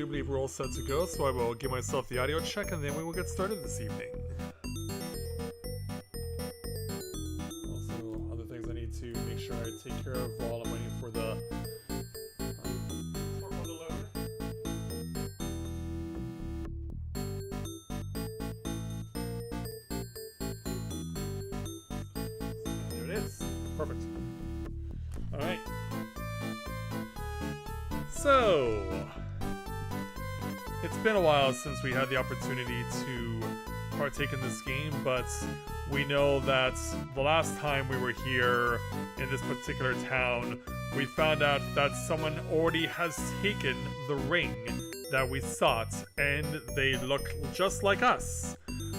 do believe we're all set to go, so I will give myself the audio check and then we will get started this evening. Also, other things I need to make sure I take care of while I'm waiting for the smartphone to load. There it is. Perfect. Alright. So, it's been a while since we had the opportunity to partake in this game, but we know that the last time we were here in this particular town, we found out that someone already has taken the ring that we sought, and they look just like us.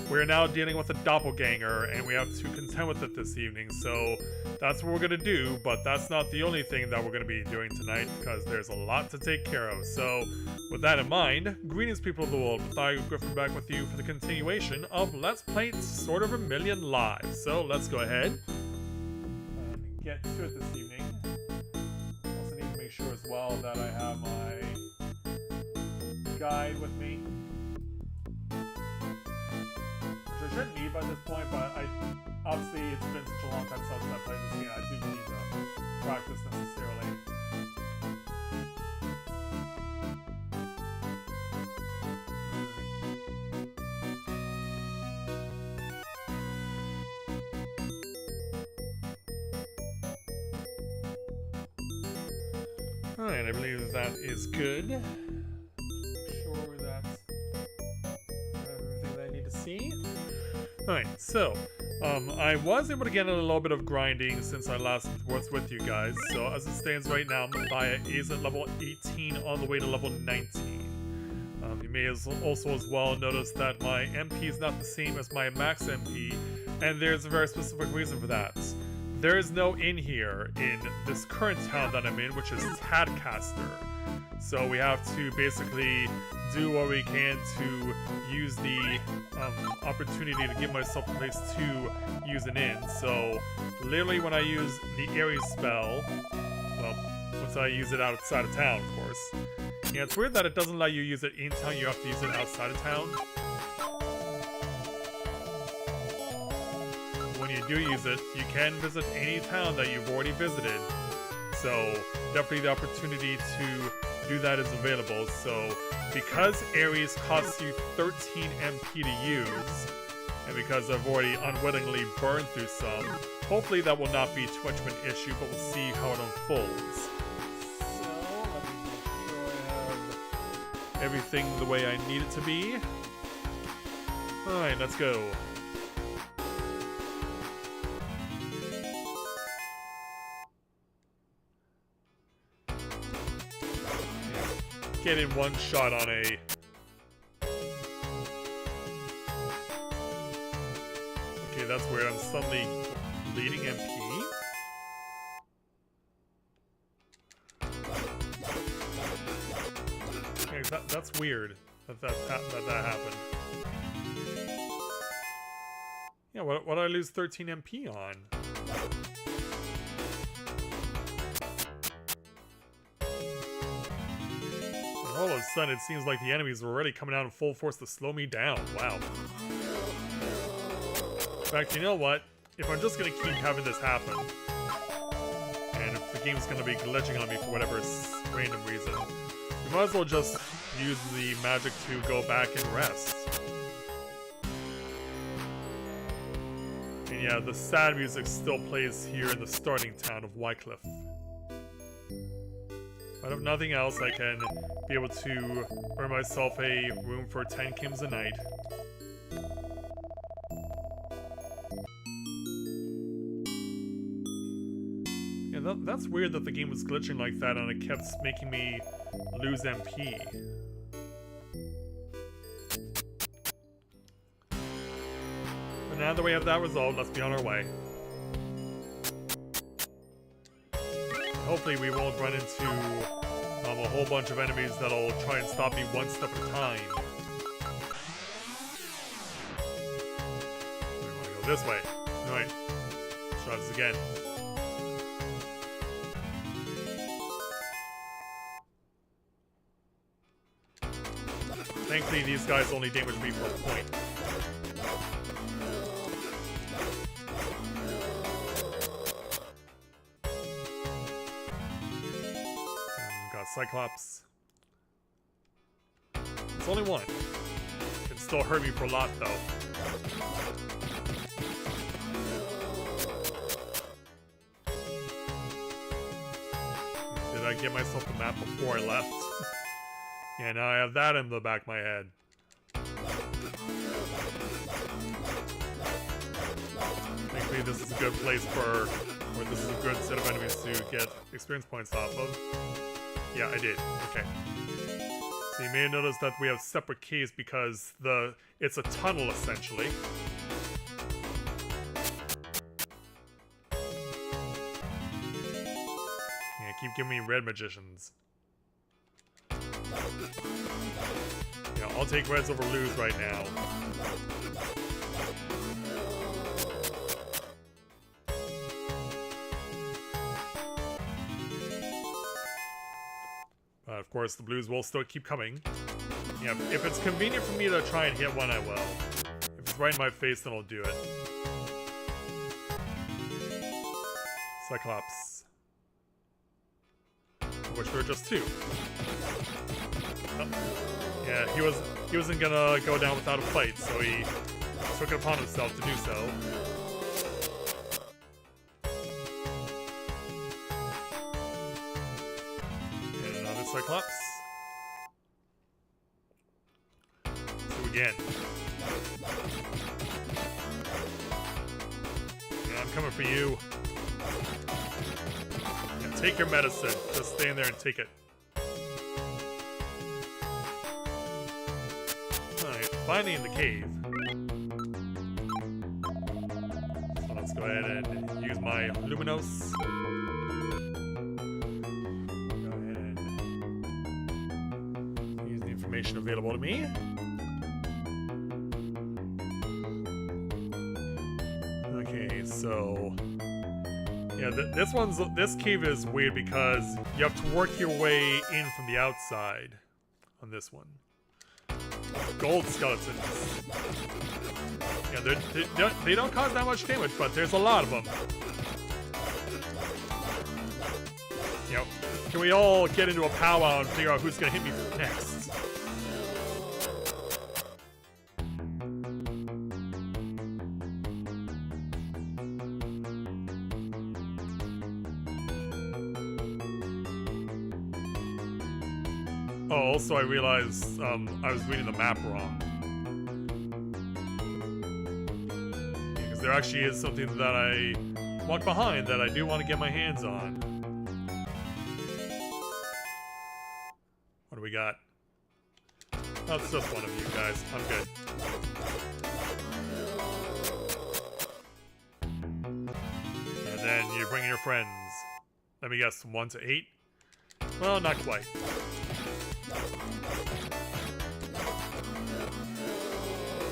We're now dealing with a doppelganger, and we have to contend with it this evening, so that's what we're gonna do, but that's not the only thing that we're gonna be doing tonight, because there's a lot to take care of. So, with that in mind, greetings people of the world, Matthias Griffin back with you for the continuation of Let's Play Sword of Vermilion Live. So, let's go ahead and get to it this evening. Also need to make sure as well that I have my guide with me. I shouldn't need by this point, but obviously it's been such a long time since I played this game, I do need to practice necessarily. Alright, I believe that is good. Just make sure that I have everything that I need to see. Alright, so, I was able to get in a little bit of grinding since I last was with you guys, so as it stands right now, Matthias is at level 18 on the way to level 19. You may also as well notice that my MP is not the same as my max MP, and there's a very specific reason for that. There is no inn here in this current town that I'm in, which is Tadcaster. So we have to basically do what we can to use the opportunity to give myself a place to use an inn. So literally when I use the Ares spell, well, once I use it outside of town, of course. Yeah, it's weird that it doesn't let you use it in town, you have to use it outside of town. When you do use it, you can visit any town that you've already visited. So definitely the opportunity to do that is available. So because Ares costs you 13 MP to use, and because I've already unwittingly burned through some, hopefully that will not be too much of an issue, but we'll see how it unfolds. So, let me make sure I have everything the way I need it to be. Alright, let's go. Get in one shot on a... Okay, that's weird. I'm suddenly leading MP? Okay, that's weird that happened. Yeah, what did I lose 13 MP on? All of a sudden, it seems like the enemies are already coming out in full force to slow me down. Wow. In fact, you know what? If I'm just gonna keep having this happen, and if the game's gonna be glitching on me for whatever random reason, we might as well just use the magic to go back and rest. And yeah, the sad music still plays here in the starting town of Wycliffe. But if nothing else, I can be able to earn myself a room for 10 Kims a night. Yeah, that's weird that the game was glitching like that and it kept making me lose MP. But now that we have that resolved, let's be on our way. Hopefully we won't run into a whole bunch of enemies that'll try and stop me one step at a time. We want to go this way. Alright. Let's try this again. Thankfully, these guys only damage me for a point. Got Cyclops. It's only one. Can still hurt me for a lot, though. Did I get myself the map before I left? Yeah, now I have that in the back of my head. Thankfully, this is a good place for, or this is a good set of enemies to get experience points off of. Yeah, I did. Okay. So you may notice that we have separate keys because it's a tunnel essentially. Yeah, keep giving me red magicians. Yeah, I'll take reds over blues right now. But of course, the blues will still keep coming. Yeah, if it's convenient for me to try and hit one, I will. If it's right in my face, then I'll do it. Cyclops. Which there are just two. Oh. Yeah, he wasn't gonna go down without a fight, so he took it upon himself to do so. And another Cyclops. So again. Yeah, I'm coming for you. Yeah, take your medicine. Just stay in there and take it. Finally in the cave. So let's go ahead and use my Luminos. Go ahead and use the information available to me. Okay, so yeah, this cave is weird because you have to work your way in from the outside on this one. Gold skeletons. Yeah, they don't cause that much damage, but there's a lot of them. You know, can we all get into a powwow and figure out who's gonna hit me next? Oh, also I realized I was reading the map wrong. Because there actually is something that I walk behind that I do want to get my hands on. What do we got? That's just one of you guys. I'm good. And then you bring in your friends. Let me guess, 1 to 8? Well, not quite.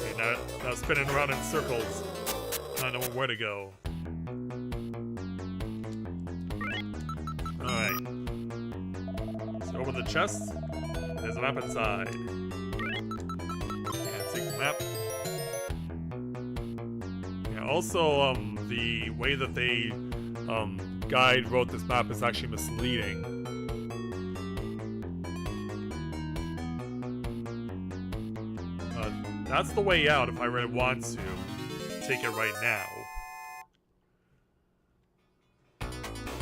Okay, now spinning around in circles. I don't know where to go. Alright. So open the chest. There's a map inside. Yeah, take the map. Yeah, also, the way that the guide wrote this map is actually misleading. That's the way out if I really want to take it right now.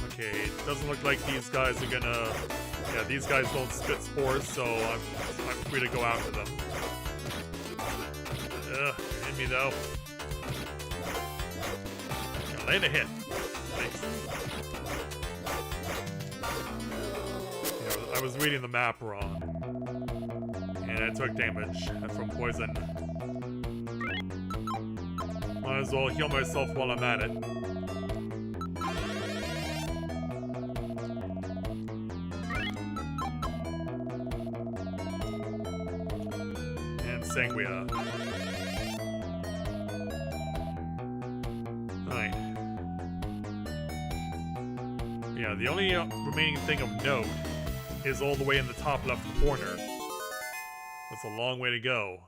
Okay, it doesn't look like these guys are gonna... Yeah, these guys don't spit spores, so I'm free to go after them. Ugh, hit me though. Yeah, land a hit. Thanks. Yeah, I was reading the map wrong. And I took damage from poison. Might as well heal myself while I'm at it. And Sanguia. Alright. Yeah, the only remaining thing of note is all the way in the top left corner. That's a long way to go.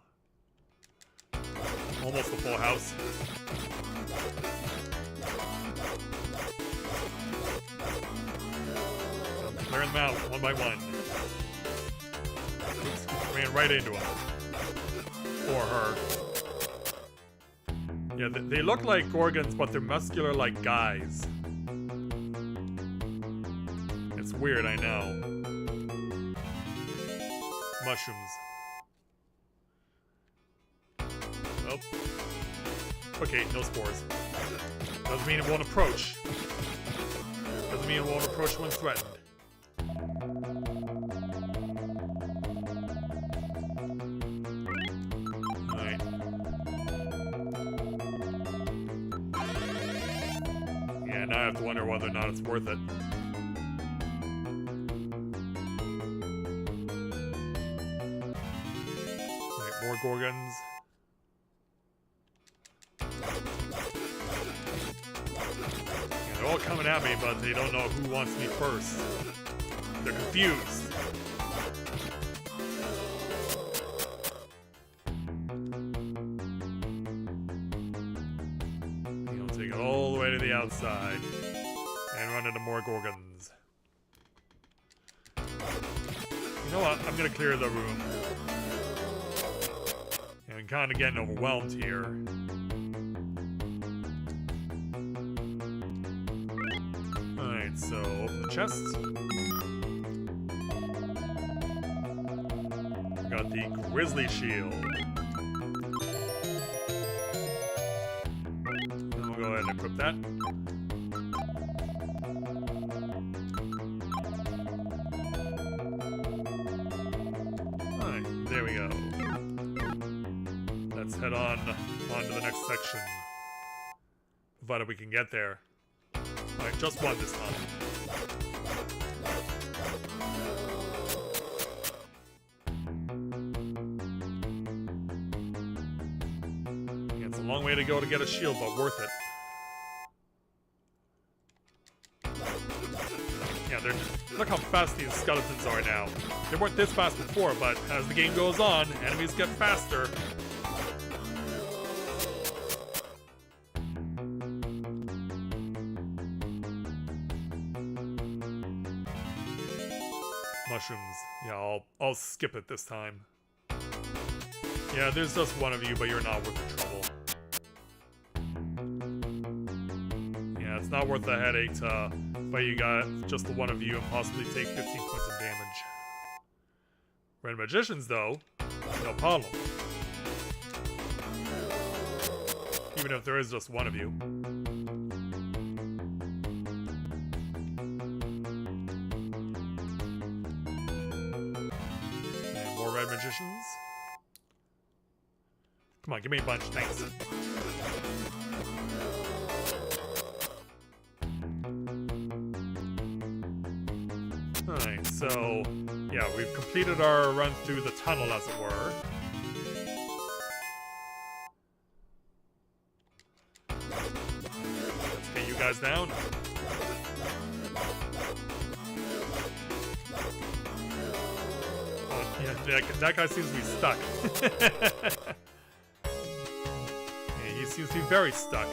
Almost a full house. I'm clearing them out one by one. Oops, ran right into him. Or her. Yeah, they look like Gorgons, but they're muscular like guys. It's weird, I know. Mushrooms. Oh. Okay, no spores. Doesn't mean it won't approach. Doesn't mean it won't approach when threatened. Alright. Yeah, now I have to wonder whether or not it's worth it. Alright, more Gorgons. They're all coming at me, but they don't know who wants me first. They're confused. You'll take it all the way to the outside and run into more Gorgons. You know what? I'm gonna clear the room. I'm kind of getting overwhelmed here. So, open the chest. We got the Grizzly Shield. And we'll go ahead and equip that. Alright, there we go. Let's head on to the next section. Provided we can get there. Alright, just one this time. Yeah, it's a long way to go to get a shield, but worth it. Yeah, look how fast these skeletons are now. They weren't this fast before, but as the game goes on, enemies get faster. Mushrooms. Yeah, I'll skip it this time. Yeah, there's just one of you, but you're not worth the trouble. Yeah, it's not worth the headache to fight you got just the one of you and possibly take 15 points of damage. Red Magicians, though, no problem. Even if there is just one of you. Red Magicians. Come on, give me a bunch, thanks. Alright, so yeah, we've completed our run through the tunnel, as it were. Let's get you guys down. Yeah, that guy seems to be stuck. Yeah, he seems to be very stuck.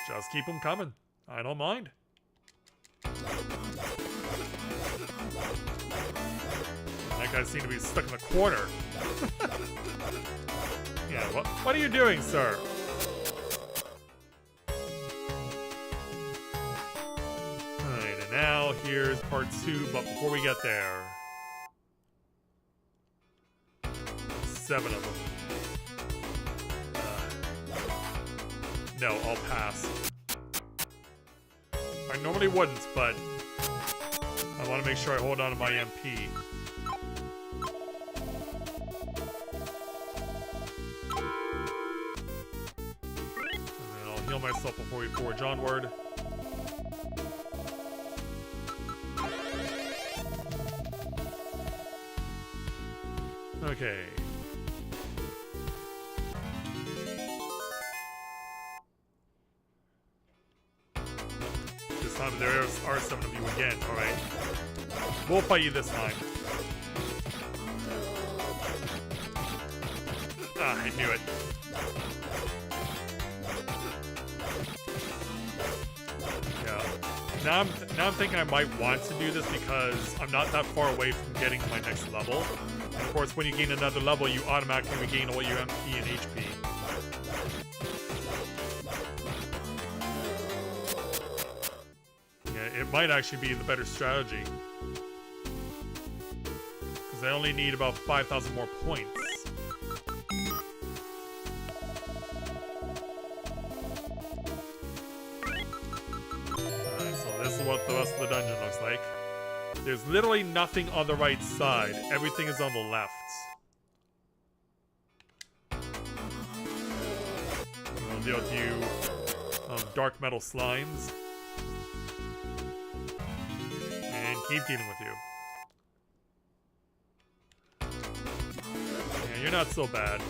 Just keep him coming. I don't mind. That guy seems to be stuck in the corner. Yeah, what are you doing, sir? Now, here's part 2, but before we get there... 7 of them. No, I'll pass. I normally wouldn't, but... I want to make sure I hold on to my MP. And then I'll heal myself before we forge onward. Okay. there are 7 of you again. Alright. We'll fight you this time. Ah, I knew it. Now I'm thinking I might want to do this because I'm not that far away from getting to my next level. And of course, when you gain another level, you automatically regain all your MP and HP. Yeah, it might actually be the better strategy. Because I only need about 5,000 more points. What the rest of the dungeon looks like. There's literally nothing on the right side. Everything is on the left. We'll deal with you dark metal slimes. And keep dealing with you. Yeah, you're not so bad.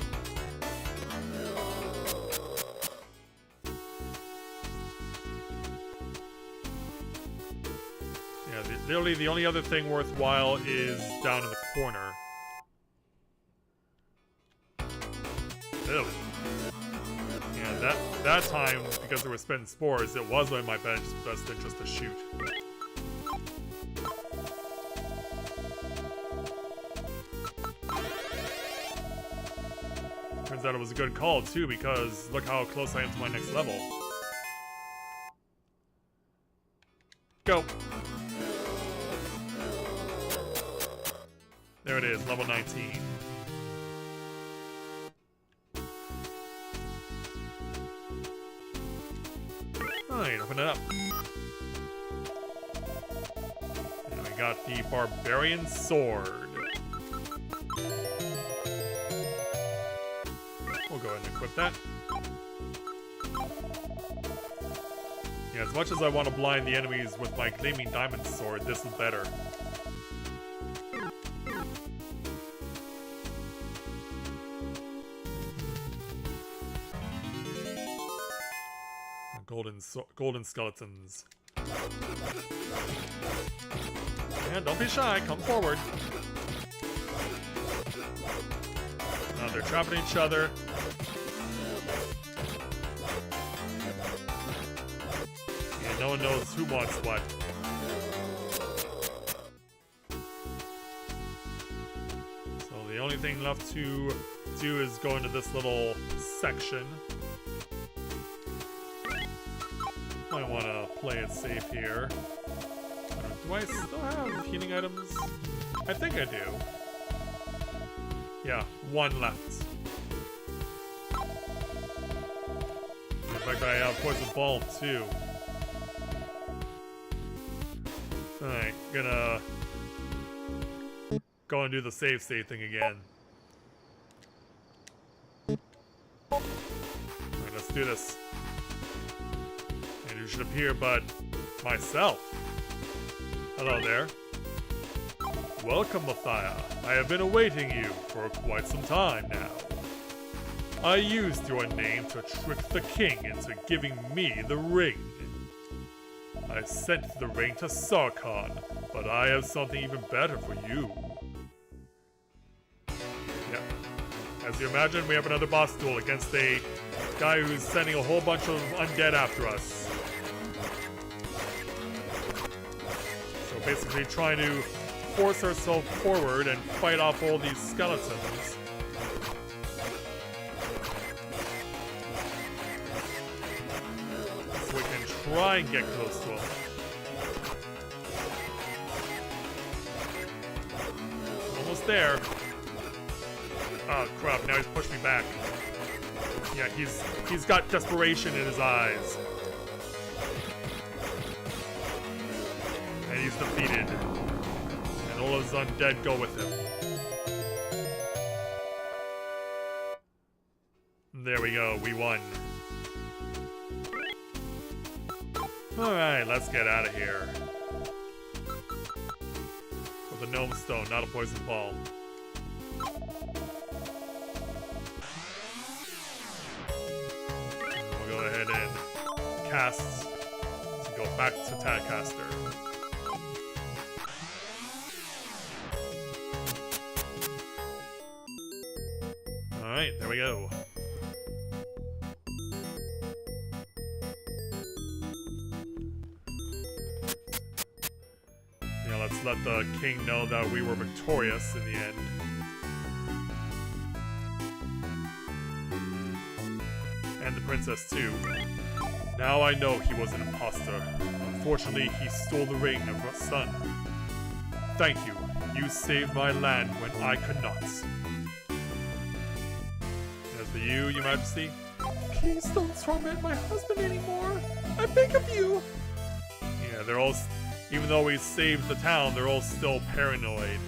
Literally, the only other thing worthwhile is down in the corner. Ew. Yeah, that time, because we were spitting spores, it was in my best interest to shoot. Turns out it was a good call, too, because look how close I am to my next level. Go! There it is, level 19. Alright, open it up. And we got the Barbarian Sword. We'll go ahead and equip that. Yeah, as much as I want to blind the enemies with my Gleaming Diamond Sword, this is better. Golden skeletons. Yeah, don't be shy. Come forward. Now they're trapping each other. Yeah, no one knows who wants what. So the only thing left to do is go into this little section. I want to play it safe here. Do I still have healing items? I think I do. Yeah, 1 left. In fact, I have Poison Ball too. Alright, gonna go and do the save state thing again. Alright, let's do this. Should appear but myself. Hello there. Welcome, Mathia. I have been awaiting you for quite some time now. I used your name to trick the king into giving me the ring. I sent the ring to Sarkhan, but I have something even better for you. Yeah. As you imagine, we have another boss duel against a guy who's sending a whole bunch of undead after us. Basically trying to force ourselves forward and fight off all these skeletons. So we can try and get close to him. Almost there. Oh crap, now he's pushed me back. Yeah, he's got desperation in his eyes. And he's defeated. And all his undead go with him. There we go, we won. Alright, let's get out of here. With a gnome stone, not a poison ball. We'll go ahead and cast to go back to Tadcaster. Alright, there we go. Yeah, let's let the king know that we were victorious in the end. And the princess too. Now I know he was an imposter. Unfortunately, he stole the ring of our son. Thank you. You saved my land when I could not. As for you, Your Majesty, please don't torment my husband anymore. I beg of you. Yeah, they're all, even though we saved the town, they're all still paranoid.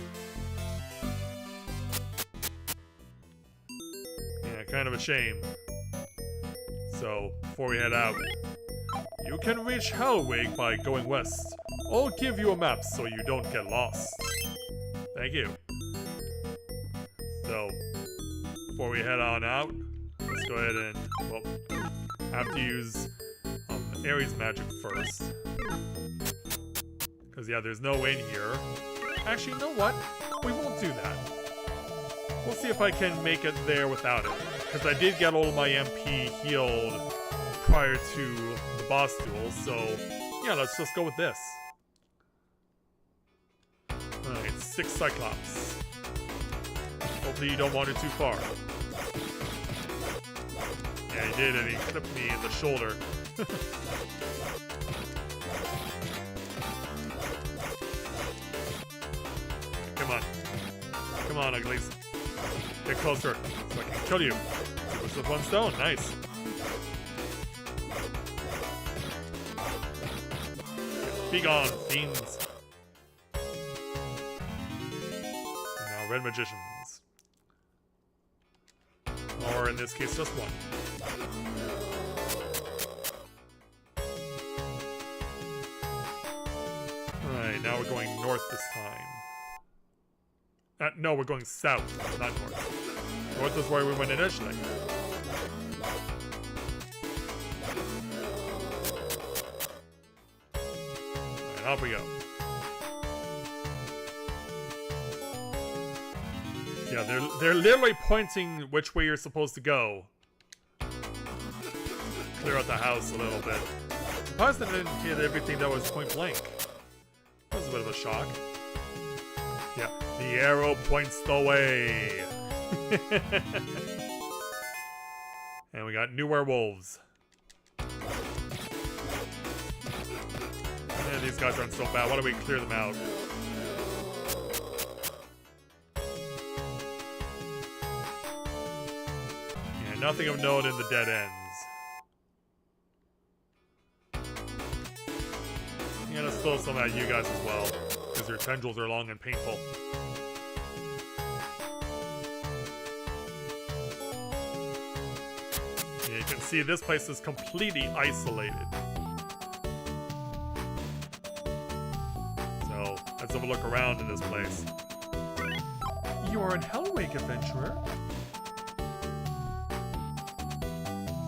Yeah, kind of a shame. So, before we head out, you can reach Hellwig by going west. I'll give you a map so you don't get lost. Thank you. So, before we head on out, let's go ahead and, well, have to use Ares magic first. Because, yeah, there's no in here. Actually, you know what? We won't do that. We'll see if I can make it there without it. Because I did get all of my MP healed prior to the boss duel, so yeah, let's just go with this. Alright, 6 Cyclops. Hopefully you don't wander too far. Yeah, he did, and he clipped me in the shoulder. Come on. Come on, uglies. Get closer, so I can kill you. It was with one stone, nice. Be gone, fiends. And now red magicians. Or in this case, just one. Alright, now we're going north this time. No, we're going south, not north. North is where we went initially. Alright, off we go. Yeah, they're literally pointing which way you're supposed to go. Clear out the house a little bit. Surprised they didn't hit everything that was point blank. That was a bit of a shock. Yeah, the arrow points the way. And we got new werewolves. Yeah, these guys aren't so bad. Why don't we clear them out? Yeah, nothing of note in the dead ends. I'm gonna throw some at you guys as well, because your tendrils are long and painful. Yeah, you can see this place is completely isolated. So, let's have a look around in this place. You are an Hellwig adventurer.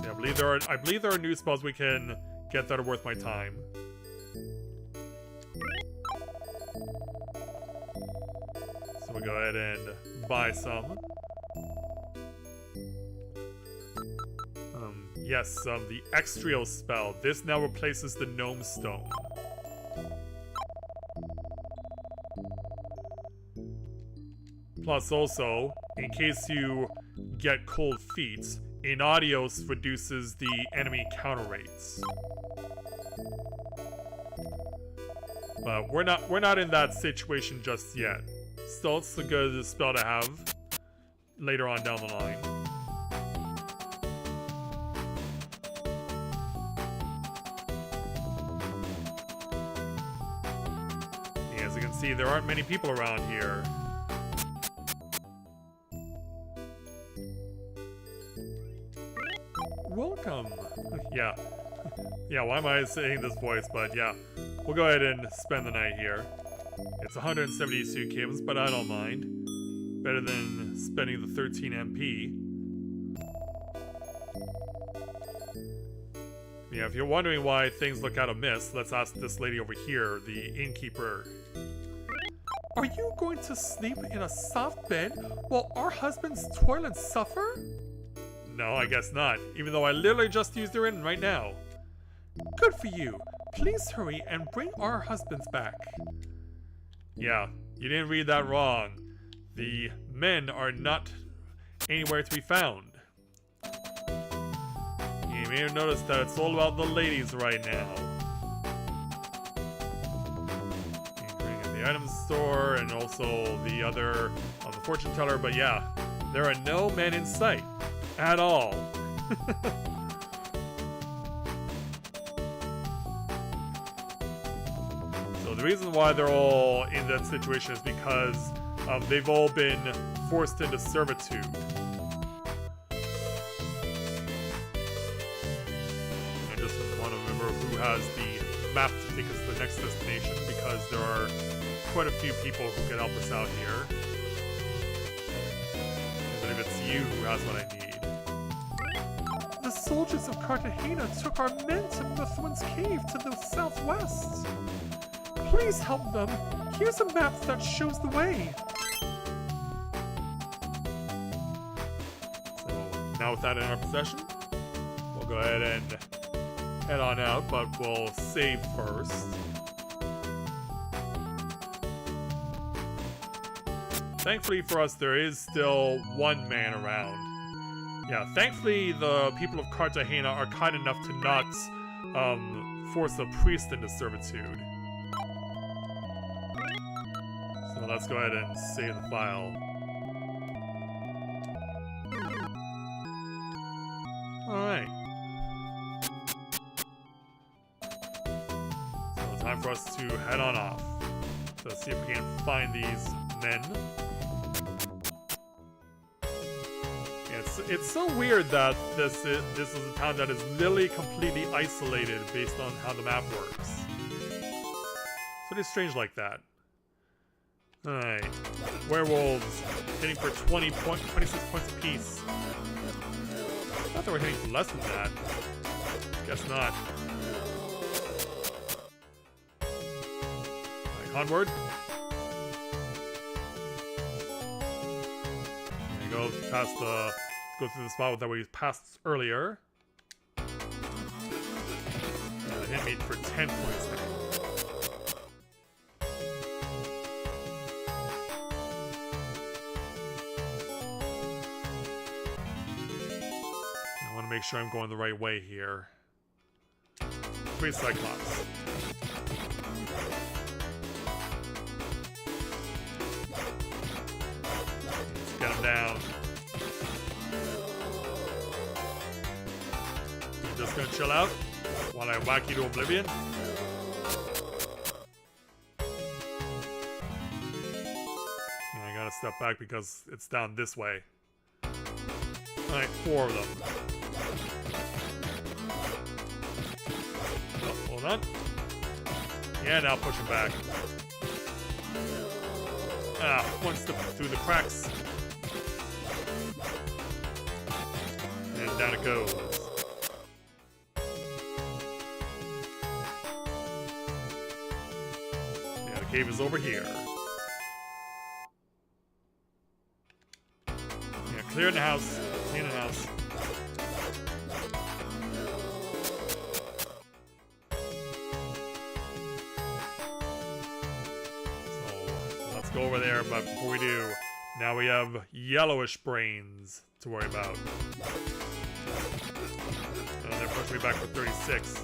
Yeah, I believe there are new spells we can get that are worth my time. So we'll go ahead and buy some. Yes, the Extrio spell. This now replaces the Gnome Stone. Plus also, in case you get cold feet, Inaudios reduces the enemy counter rates. But we're not in that situation just yet. Still, it's a good spell to have later on down the line. Yeah, as you can see, there aren't many people around here. Welcome. Yeah. Yeah, why am I saying this voice? But yeah, we'll go ahead and spend the night here. It's 172 kims, but I don't mind. Better than spending the 13 MP. Yeah, if you're wondering why things look out of miss, let's ask this lady over here, the innkeeper. Are you going to sleep in a soft bed while our husbands toil and suffer? No, I guess not, even though I literally just used her in right now. Good for you. Please hurry and bring our husbands back. Yeah, you didn't read that wrong. The men are not anywhere to be found. You may have noticed that it's all about the ladies right now. Including at the item store and also the other the fortune teller, but yeah, there are no men in sight at all. So the reason why they're all in that situation is because they've all been forced into servitude. I just want to remember who has the map to take us to the next destination, because there are quite a few people who can help us out here. I believe it's you who has what I need. The soldiers of Cartagena took our men to Mithrin's cave to the southwest. Please help them. Here's a map that shows the way. So now with that in our possession, we'll go ahead and head on out, but we'll save first. Thankfully for us, there is still one man around. Yeah, thankfully the people of Cartagena are kind enough to not force a priest into servitude. So let's go ahead and save the file. Alright. So time for us to head on off to see if we can find these men. It's so weird that this is a town that is literally completely isolated based on how the map works. So it is strange like that. Alright. Werewolves hitting for 26 points apiece. I thought they were hitting for less than that. Guess not. Alright, onward. There you go, past the... Go through the spot that we passed earlier. Hit me for 10 points there. I want to make sure I'm going the right way here. 3 Cyclops. Let's get him down. Just gonna chill out while I whack you to oblivion. And I gotta step back because it's down this way. Alright, 4 of them. Oh, hold on. Yeah, now push him back. Ah, one step through the cracks. And down it goes. Cave is over here. Yeah, clear the house. Clean the house. So let's go over there, but before we do, now we have yellowish brains to worry about. Oh, they're pushing me back for 36.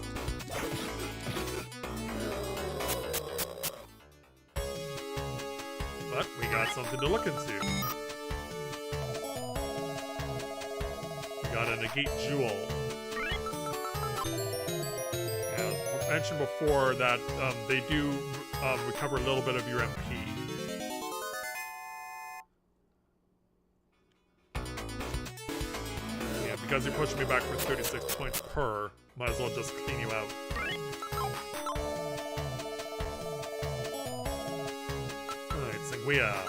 But we got something to look into. We got a negate jewel. As mentioned before, that they do recover a little bit of your MP. Yeah, because you're pushing me back for 36 points per, might as well just clean you out. We are.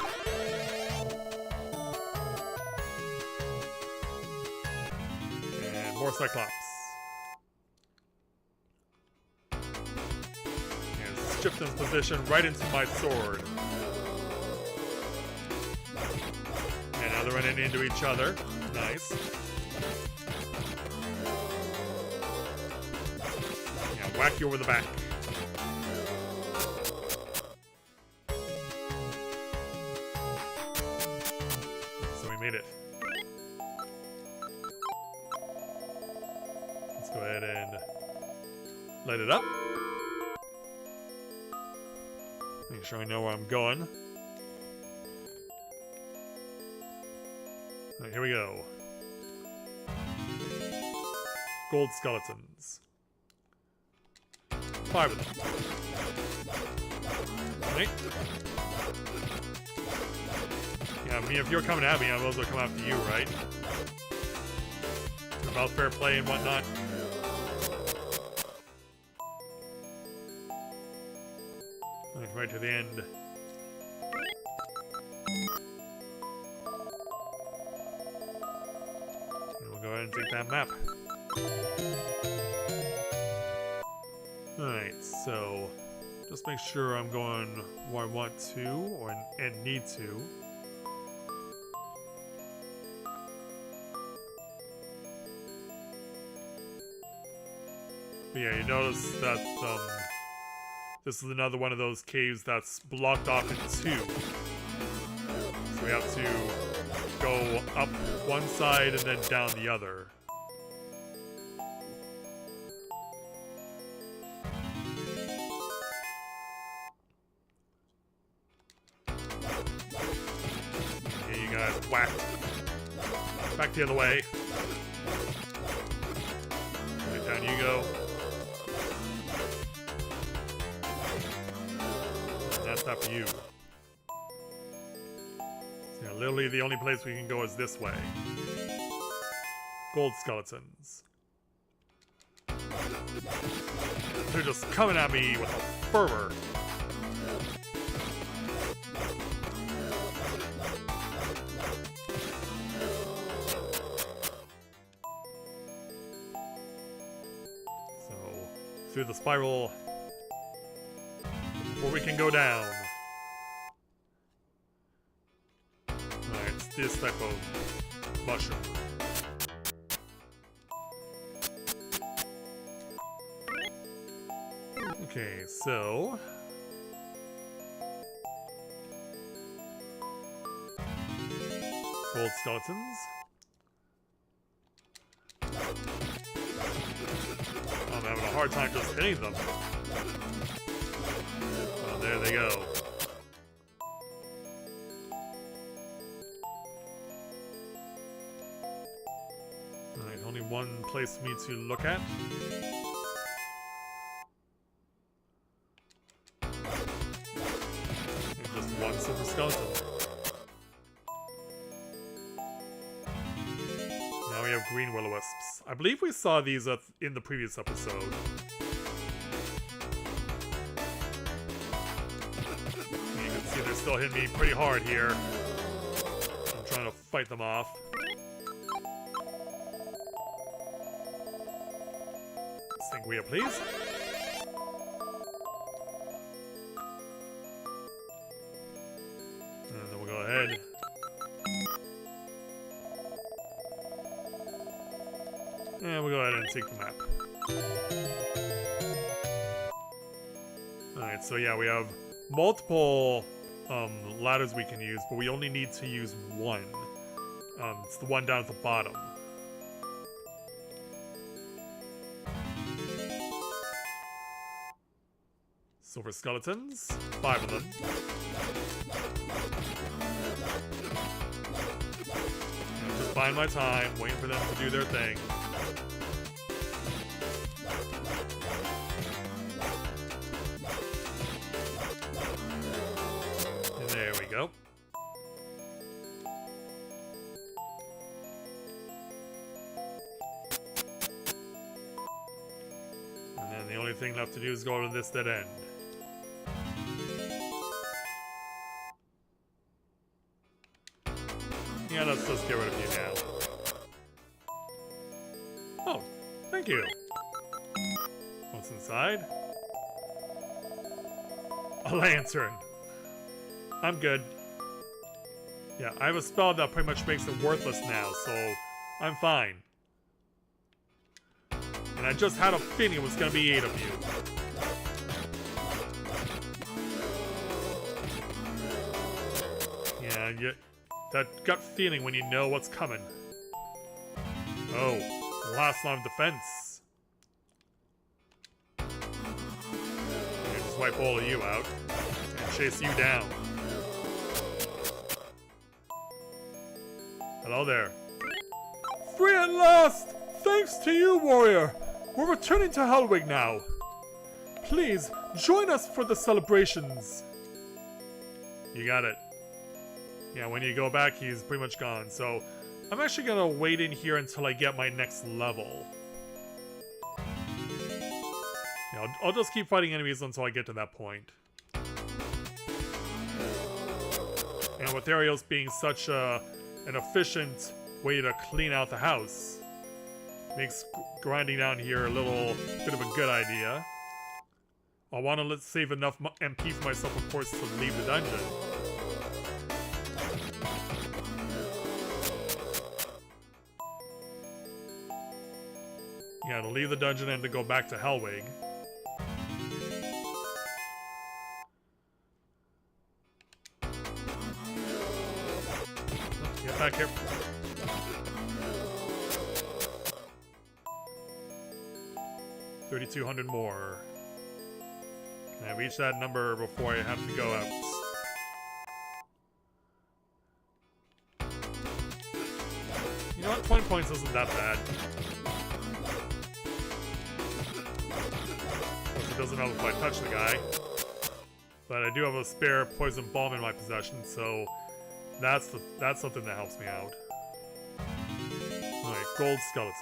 And more Cyclops. Chieftain's position right into my sword. And now they're running into each other. Nice. Yeah, whack you over the back. So we made it. Let's go ahead and light it up. Make sure I know where I'm going. Alright, here we go. Gold skeletons. 5 of them. Right? Yeah, I mean, if you're coming at me, I will also come after you, right? About fair play and whatnot. Right to the end. And we'll go ahead and take that map. Alright, so just make sure I'm going where I want to and need to. But yeah, you notice that this is another one of those caves that's blocked off in 2. So we have to go up one side and then down the other. Okay, you guys whack. Back the other way. Right, down you go. That's not for you. So yeah, literally the only place we can go is this way. Gold skeletons. They're just coming at me with a fervor. So, through the spiral. Before we can go down. Alright, it's this type of mushroom. Okay, so... Gold skeletons. I'm having a hard time just hitting them. There they go. Alright, only one place for me to look at. And just one silver skeleton. Now we have green will-o-wisps. I believe we saw these in the previous episode. They're still hitting me pretty hard here. I'm trying to fight them off. Sangria, please. And then we'll go ahead. And we'll go ahead and take the map. Alright, so yeah, we have multiple ladders we can use, but we only need to use one. It's the one down at the bottom. Silver skeletons, 5 of them. I'm just biding my time, waiting for them to do their thing. And there we go. And then the only thing left to do is go to this dead end. Yeah, let's just get rid of you now. Oh, thank you. What's inside? A lantern. I'm good. Yeah, I have a spell that pretty much makes it worthless now, so I'm fine. And I just had a feeling it was gonna be 8 of you. Yeah, that gut feeling when you know what's coming. Oh, last line of defense. Yeah, just wipe all of you out and chase you down. Hello there. Free at last! Thanks to you, warrior! We're returning to Hellwig now. Please, join us for the celebrations. You got it. Yeah, when you go back, he's pretty much gone. So, I'm actually gonna wait in here until I get my next level. Yeah, I'll just keep fighting enemies until I get to that point. And with Arios being such an efficient way to clean out the house, makes grinding down here a little bit of a good idea. I want to save enough MP for myself, of course, to leave the dungeon. Yeah, to leave the dungeon and to go back to Hellwig. Get back here. $3,200 more. Can I reach that number before I have to go out? You know what? 20 points isn't that bad. It doesn't help if I touch the guy. But I do have a spare poison bomb in my possession, so that's something that helps me out. Alright, gold skeletons.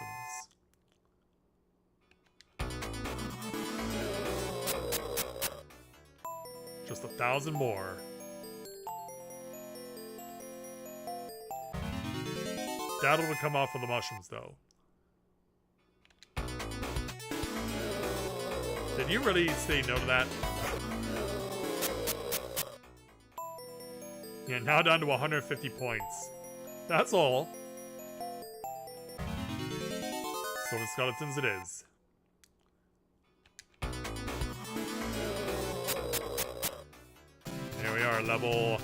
Just 1,000 more. That'll come off of the mushrooms, though. Did you really say no to that? Yeah, now down to 150 points. That's all. Silver skeletons it is. There we are, level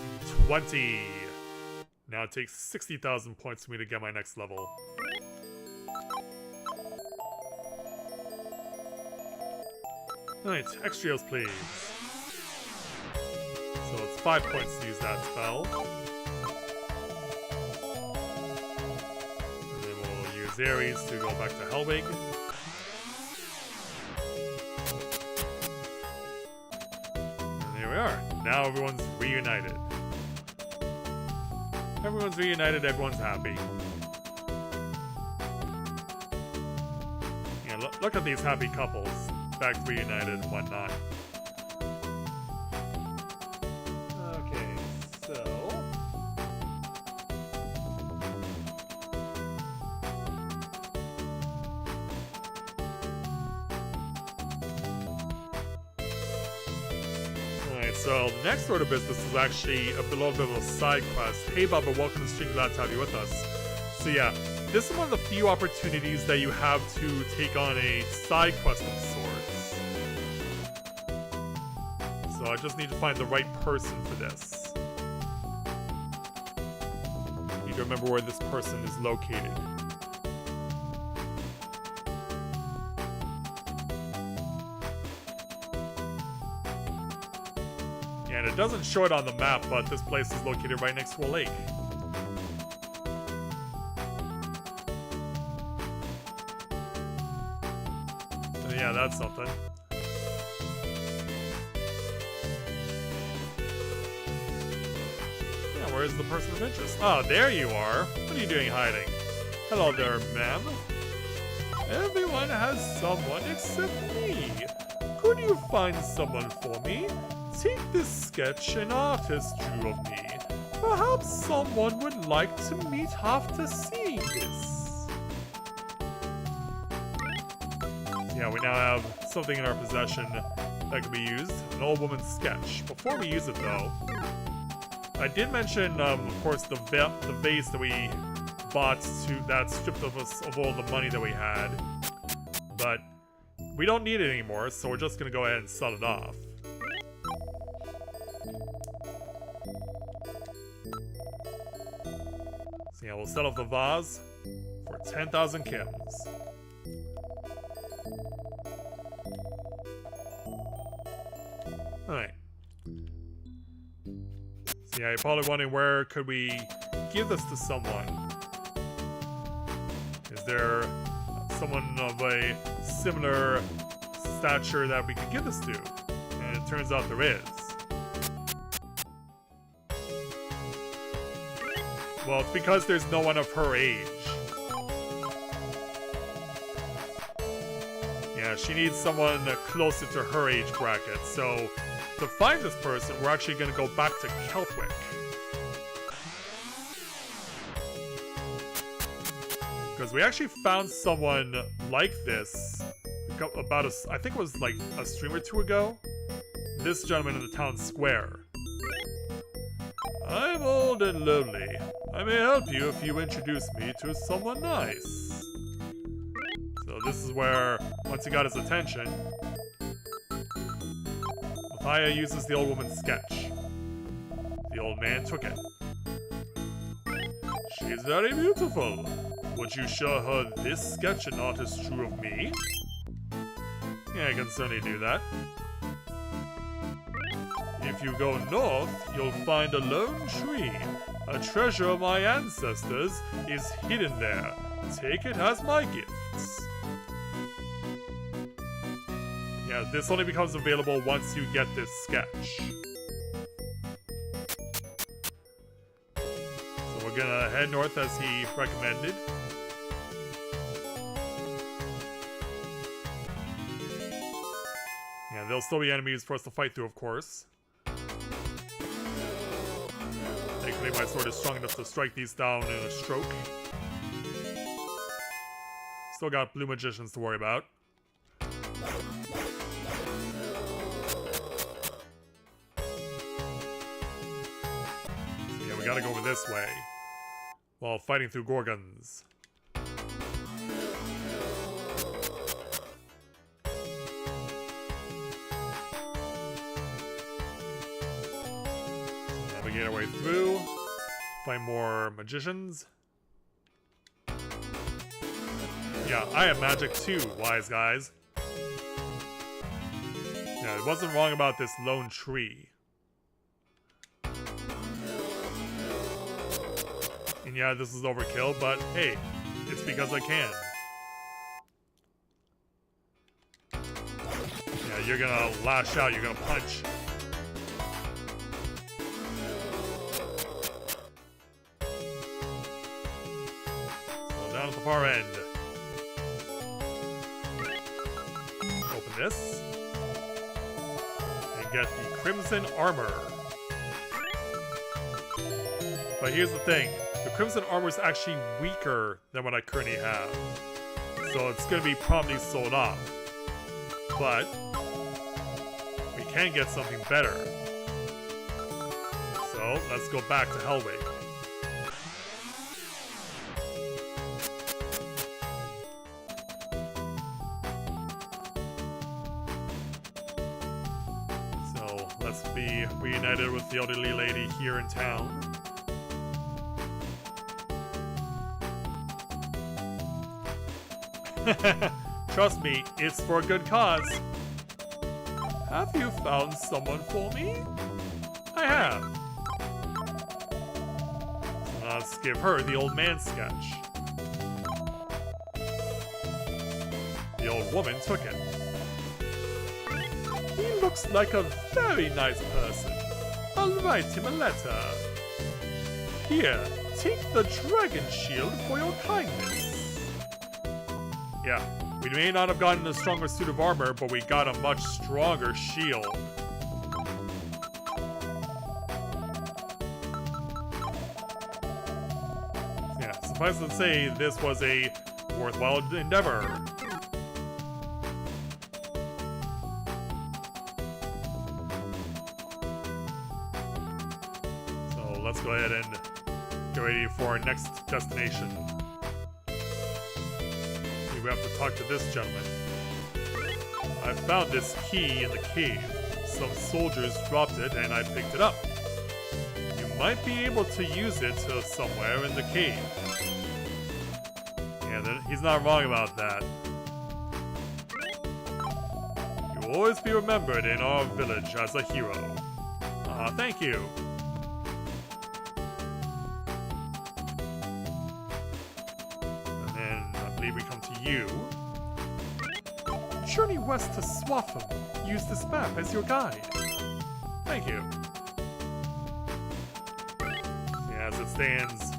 20. Now it takes 60,000 points for me to get my next level. Alright, extrios please. So it's 5 points to use that spell. And then we'll use Ares to go back to Hellwig. And there we are. Now everyone's reunited. Everyone's reunited, everyone's happy. Yeah, look at these happy couples. Back reunited and whatnot. Okay, so... Alright, so the next order of business is actually a little bit of a side quest. Hey Bubba, welcome to the stream, glad to have you with us. So yeah, this is one of the few opportunities that you have to take on a side quest of sorts. So I just need to find the right person for this. Need to remember where this person is located. Yeah, and it doesn't show it on the map, but this place is located right next to a lake. So yeah, that's something. Where's the person of interest? Ah, there you are. What are you doing hiding? Hello there, ma'am. Everyone has someone except me. Could you find someone for me? Take this sketch an artist drew of me. Perhaps someone would like to meet after seeing this. Yeah, we now have something in our possession that could be used. An old woman's sketch. Before we use it, though, I did mention, of course, the vase that we bought that stripped of us of all the money that we had. But we don't need it anymore, so we're just going to go ahead and sell it off. So yeah, we'll sell off the vase for 10,000 kims. Alright. So yeah, you're probably wondering, where could we give this to someone? Is there someone of a similar stature that we could give this to? And it turns out there is. Well, it's because there's no one of her age. Yeah, she needs someone closer to her age bracket, so to find this person, we're actually going to go back to Keltwick. Because we actually found someone like this about I think it was like a stream or two ago. This gentleman in the town square. I'm old and lonely. I may help you if you introduce me to someone nice. So this is where, once he got his attention, Mathia uses the old woman's sketch. The old man took it. She's very beautiful. Would you show her this sketch and not as true of me? Yeah, I can certainly do that. If you go north, you'll find a lone tree. A treasure of my ancestors is hidden there. Take it as my gifts. Yeah, this only becomes available once you get this sketch. So we're gonna head north as he recommended. Yeah, there'll still be enemies for us to fight through, of course. Thankfully, my sword is strong enough to strike these down in a stroke. Still got blue magicians to worry about. So yeah, we gotta go over this way while fighting through Gorgons. Navigate our way through, find more magicians. Yeah, I have magic too, wise guys. Yeah, it wasn't wrong about this lone tree. And yeah, this is overkill, but hey, it's because I can. Yeah, you're gonna lash out, you're gonna punch. Down at the far end. Open this. And get the Crimson Armor. But here's the thing. The Crimson Armor is actually weaker than what I currently have. So it's going to be promptly sold off. But we can get something better. So let's go back to Hellwig. Let's be reunited with the elderly lady here in town. Trust me, it's for a good cause. Have you found someone for me? I have. So let's give her the old man sketch. The old woman took it. He looks like a very nice person. I'll write him a letter. Here, take the dragon shield for your kindness. Yeah, we may not have gotten a stronger suit of armor, but we got a much stronger shield. Yeah, suffice to say, this was a worthwhile endeavor. ahead and get ready for our next destination. We have to talk to this gentleman. I found this key in the cave. Some soldiers dropped it and I picked it up. You might be able to use it somewhere in the cave. Yeah, he's not wrong about that. You will always be remembered in our village as a hero. Thank you. And then I believe we come to you. Journey west to Swatham. Use this map as your guide. Thank you. Yeah, as it stands,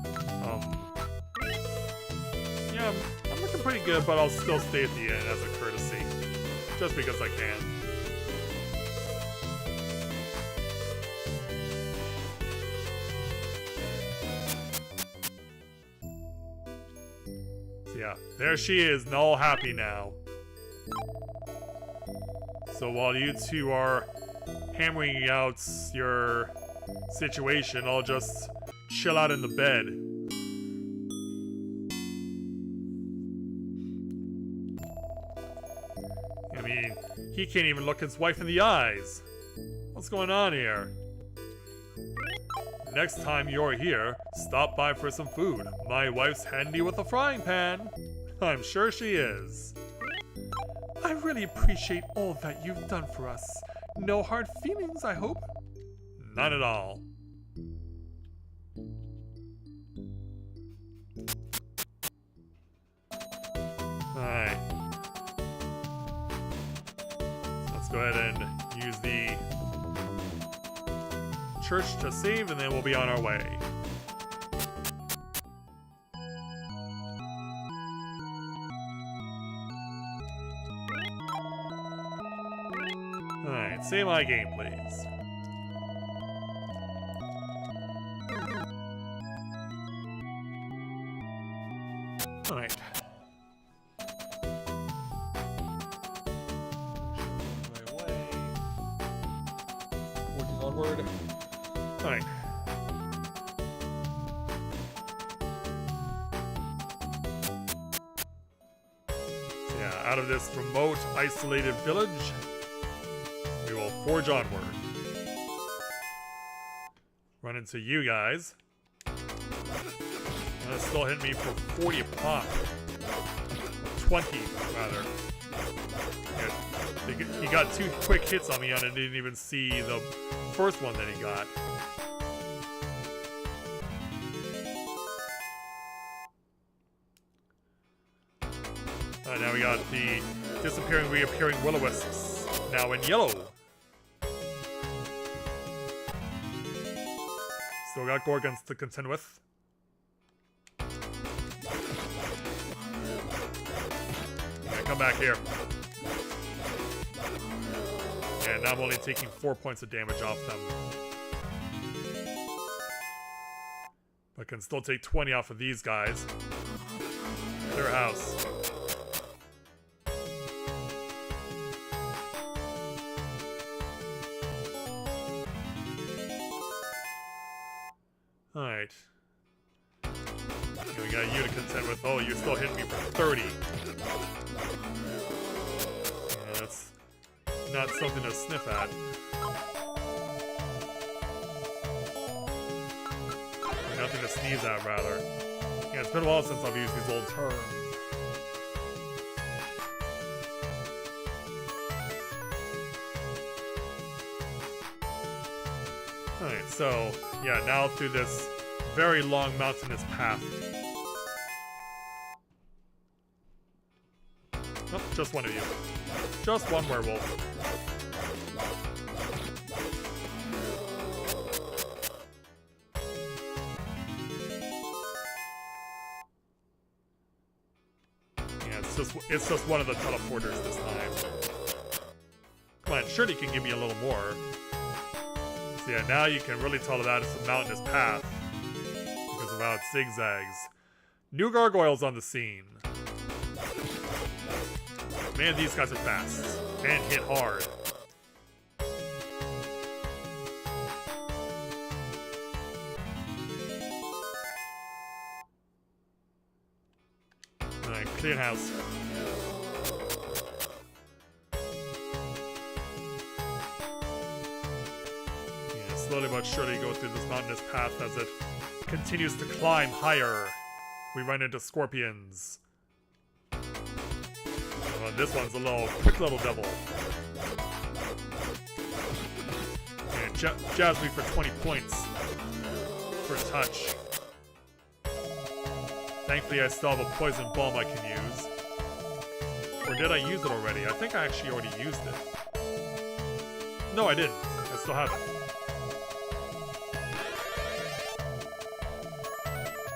yeah, I'm looking pretty good, but I'll still stay at the end as a courtesy. Just because I can. So yeah, there she is, and all happy now. So while you two are hammering out your situation, I'll just chill out in the bed. I mean, he can't even look his wife in the eyes. What's going on here? Next time you're here, stop by for some food. My wife's handy with a frying pan. I'm sure she is. I really appreciate all that you've done for us. No hard feelings, I hope? Not at all. Alright. So let's go ahead and use the church to save, and then we'll be on our way. Alright, save my game, please. Alright. Working onward. Alright. So yeah, out of this remote, isolated village, we will forge onward. Run into you guys. That's still hitting me for 40 a pop. 20, rather. Yeah, he got 2 quick hits on me and I didn't even see the first one that he got. Now we got the disappearing, reappearing will-o-wisps. Now in yellow. Still got Gorgons to contend with. Yeah, come back here. And now I'm only taking 4 points of damage off them. But can still take 20 off of these guys. Their house. Alright. We got you to contend with. Oh, you're still hitting me for 30. Yeah, that's not something to sniff at. Or nothing to sneeze at, rather. Yeah, it's been a while since I've used these old terms. Alright, so, yeah, now through this very long mountainous path. Oh, just one of you. Just one werewolf. Yeah, it's just one of the teleporters this time. Come on, surely you can give me a little more. So yeah, now you can really tell that it's a mountainous path because of how it zigzags. New gargoyles on the scene. Man, these guys are fast and hit hard. Alright, clean house. Yeah, slowly but surely go through this mountainous path as it continues to climb higher. We run into scorpions. Well, this one's a quick little devil. And jabs me for 20 points for touch. Thankfully, I still have a poison bomb I can use. Or did I use it already? I think I actually already used it. No, I didn't. I still have it.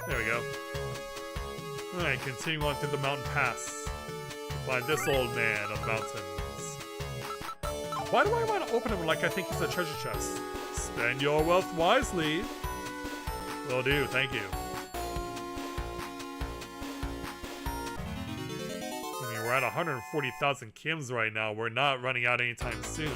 There we go. Alright, continue on through the mountain pass. Find this old man of mountains. Why do I want to open him like I think he's a treasure chest? Spend your wealth wisely. Will do, thank you. I mean, we're at 140,000 Kims right now. We're not running out anytime soon.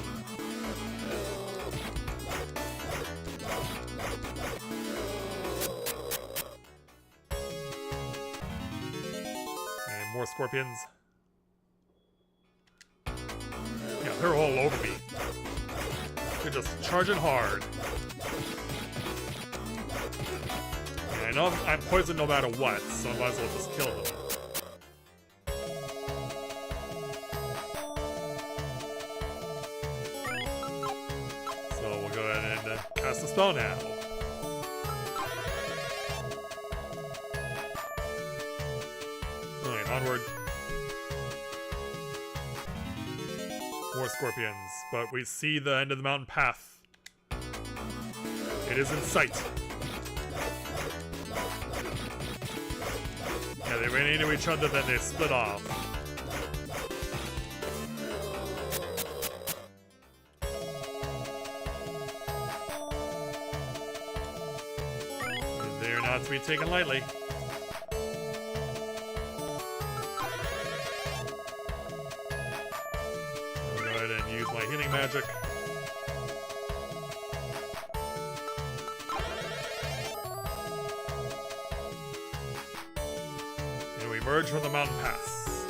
And more scorpions. Yeah, they're all over me. They're just charging hard. Yeah, I know I'm poisoned no matter what, so I might as well just kill them. So we'll go ahead and cast a spell now. Alright, onward. More scorpions, but we see the end of the mountain path. It is in sight. Yeah, they ran into each other, then they split off. They are not to be taken lightly. My healing magic. And we emerge from the mountain pass.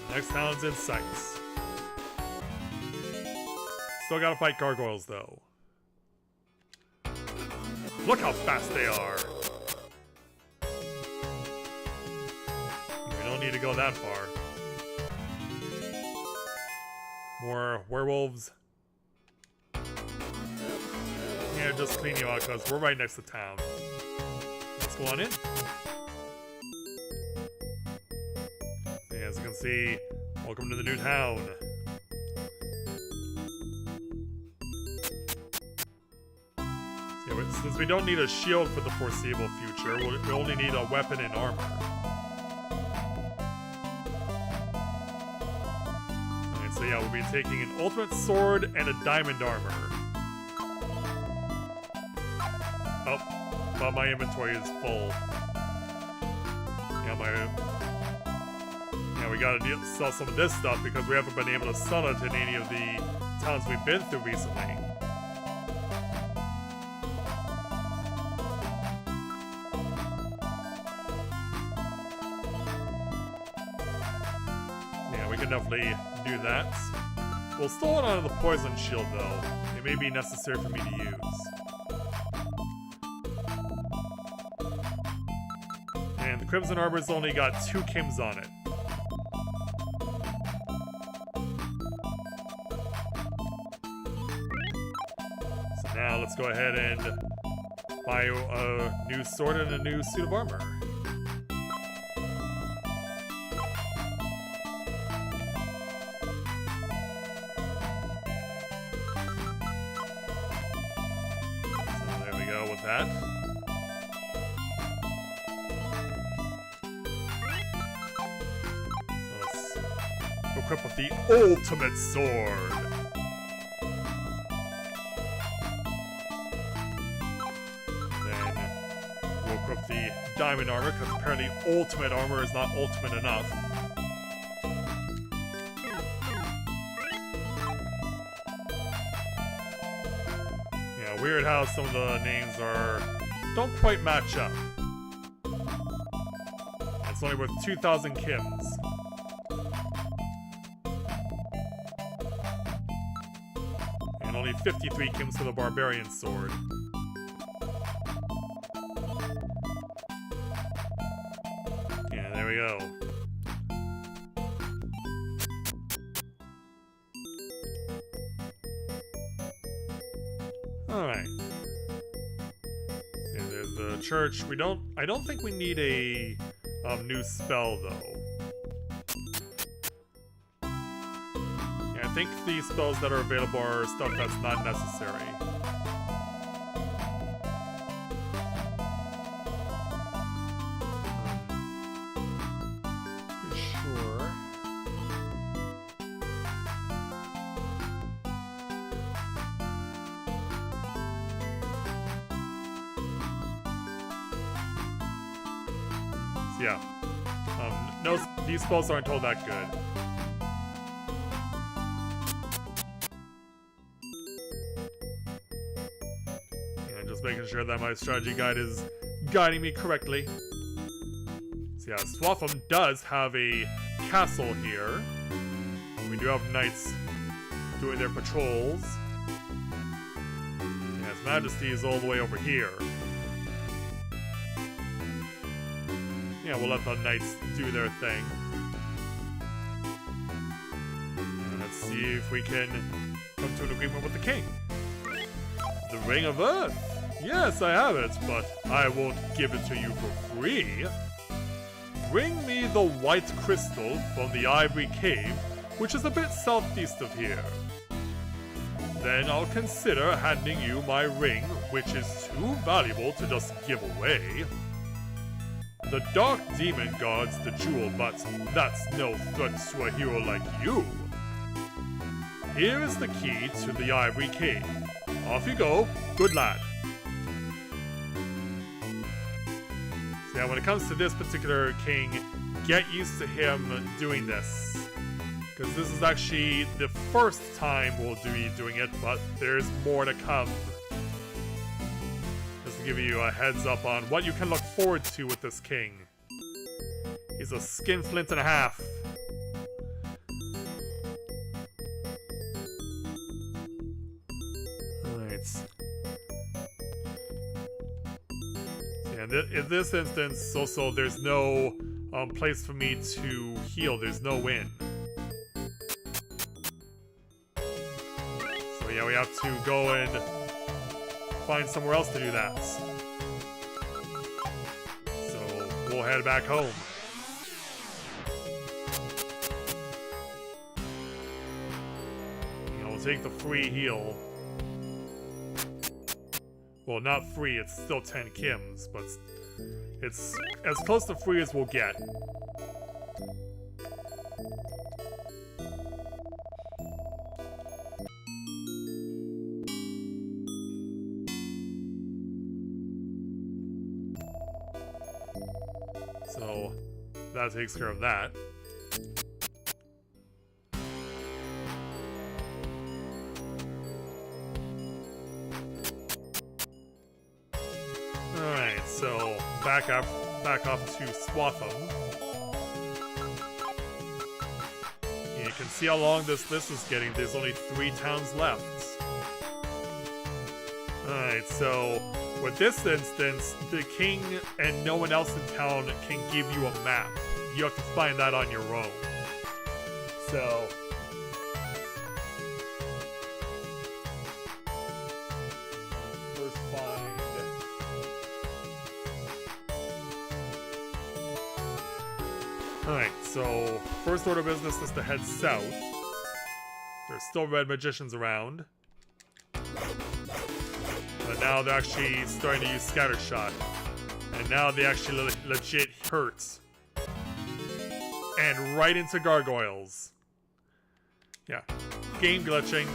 The next town's in sight. Still gotta fight gargoyles though. Look how fast they are! We don't need to go that far. More werewolves. Yeah, just clean you out because we're right next to town. Let's go on in. Yeah, as you can see, welcome to the new town. So, since we don't need a shield for the foreseeable future, we only need a weapon and armor. So yeah, we'll be taking an ultimate sword and a diamond armor. Oh, but my inventory is full. Yeah, we gotta sell some of this stuff because we haven't been able to sell it in any of the towns we've been through recently. Yeah, we can definitely do that. We'll still hold on to the poison shield though. It may be necessary for me to use. And the Crimson Arbor's only got 2 Kims on it. So now let's go ahead and buy a new sword and a new suit of armor. That. So let's equip with the ultimate sword. Then we'll equip the diamond armor because apparently ultimate armor is not ultimate enough. Weird how some of the names don't quite match up. It's only worth 2,000 Kims. And only 53 Kims for the Barbarian Sword. Yeah, there we go. Alright. Yeah, there's the church. I don't think we need a new spell though. Yeah, I think the spells that are available are stuff that's not necessary. Sure. So yeah. No, these spells aren't all that good. And just making sure that my strategy guide is guiding me correctly. So yeah, Swatham does have a castle here. We do have knights doing their patrols. And His Majesty is all the way over here. Yeah, we'll let the knights do their thing. And let's see if we can come to an agreement with the king. The Ring of Earth! Yes, I have it, but I won't give it to you for free. Bring me the white crystal from the Ivory Cave, which is a bit southeast of here. Then I'll consider handing you my ring, which is too valuable to just give away. The Dark Demon guards the jewel, but that's no threat to a hero like you. Here is the key to the Ivory Cave. Off you go. Good lad. So yeah, when it comes to this particular king, get used to him doing this. Because this is actually the first time we'll be doing it, but there's more to come. Just to give you a heads up on what you can look forward to with this king. He's a skinflint and a half. Alright. Yeah, in this instance, also there's no place for me to heal. There's no inn. So yeah, we have to go and find somewhere else to do that. So we'll head back home. You know, we'll take the free heal. Well, not free, it's still 10 Kims, but it's as close to free as we'll get. So that takes care of that. Alright, so back off to Swatham. You can see how long this list is getting. There's only 3 towns left. Alright, so with this instance, the king and no one else in town can give you a map. You have to find that on your own. So first find. Alright, so first order of business is to head south. There's still red magicians around. But now they're actually starting to use Scattershot. And now they actually legit hurt. And right into gargoyles. Yeah. Game glitching.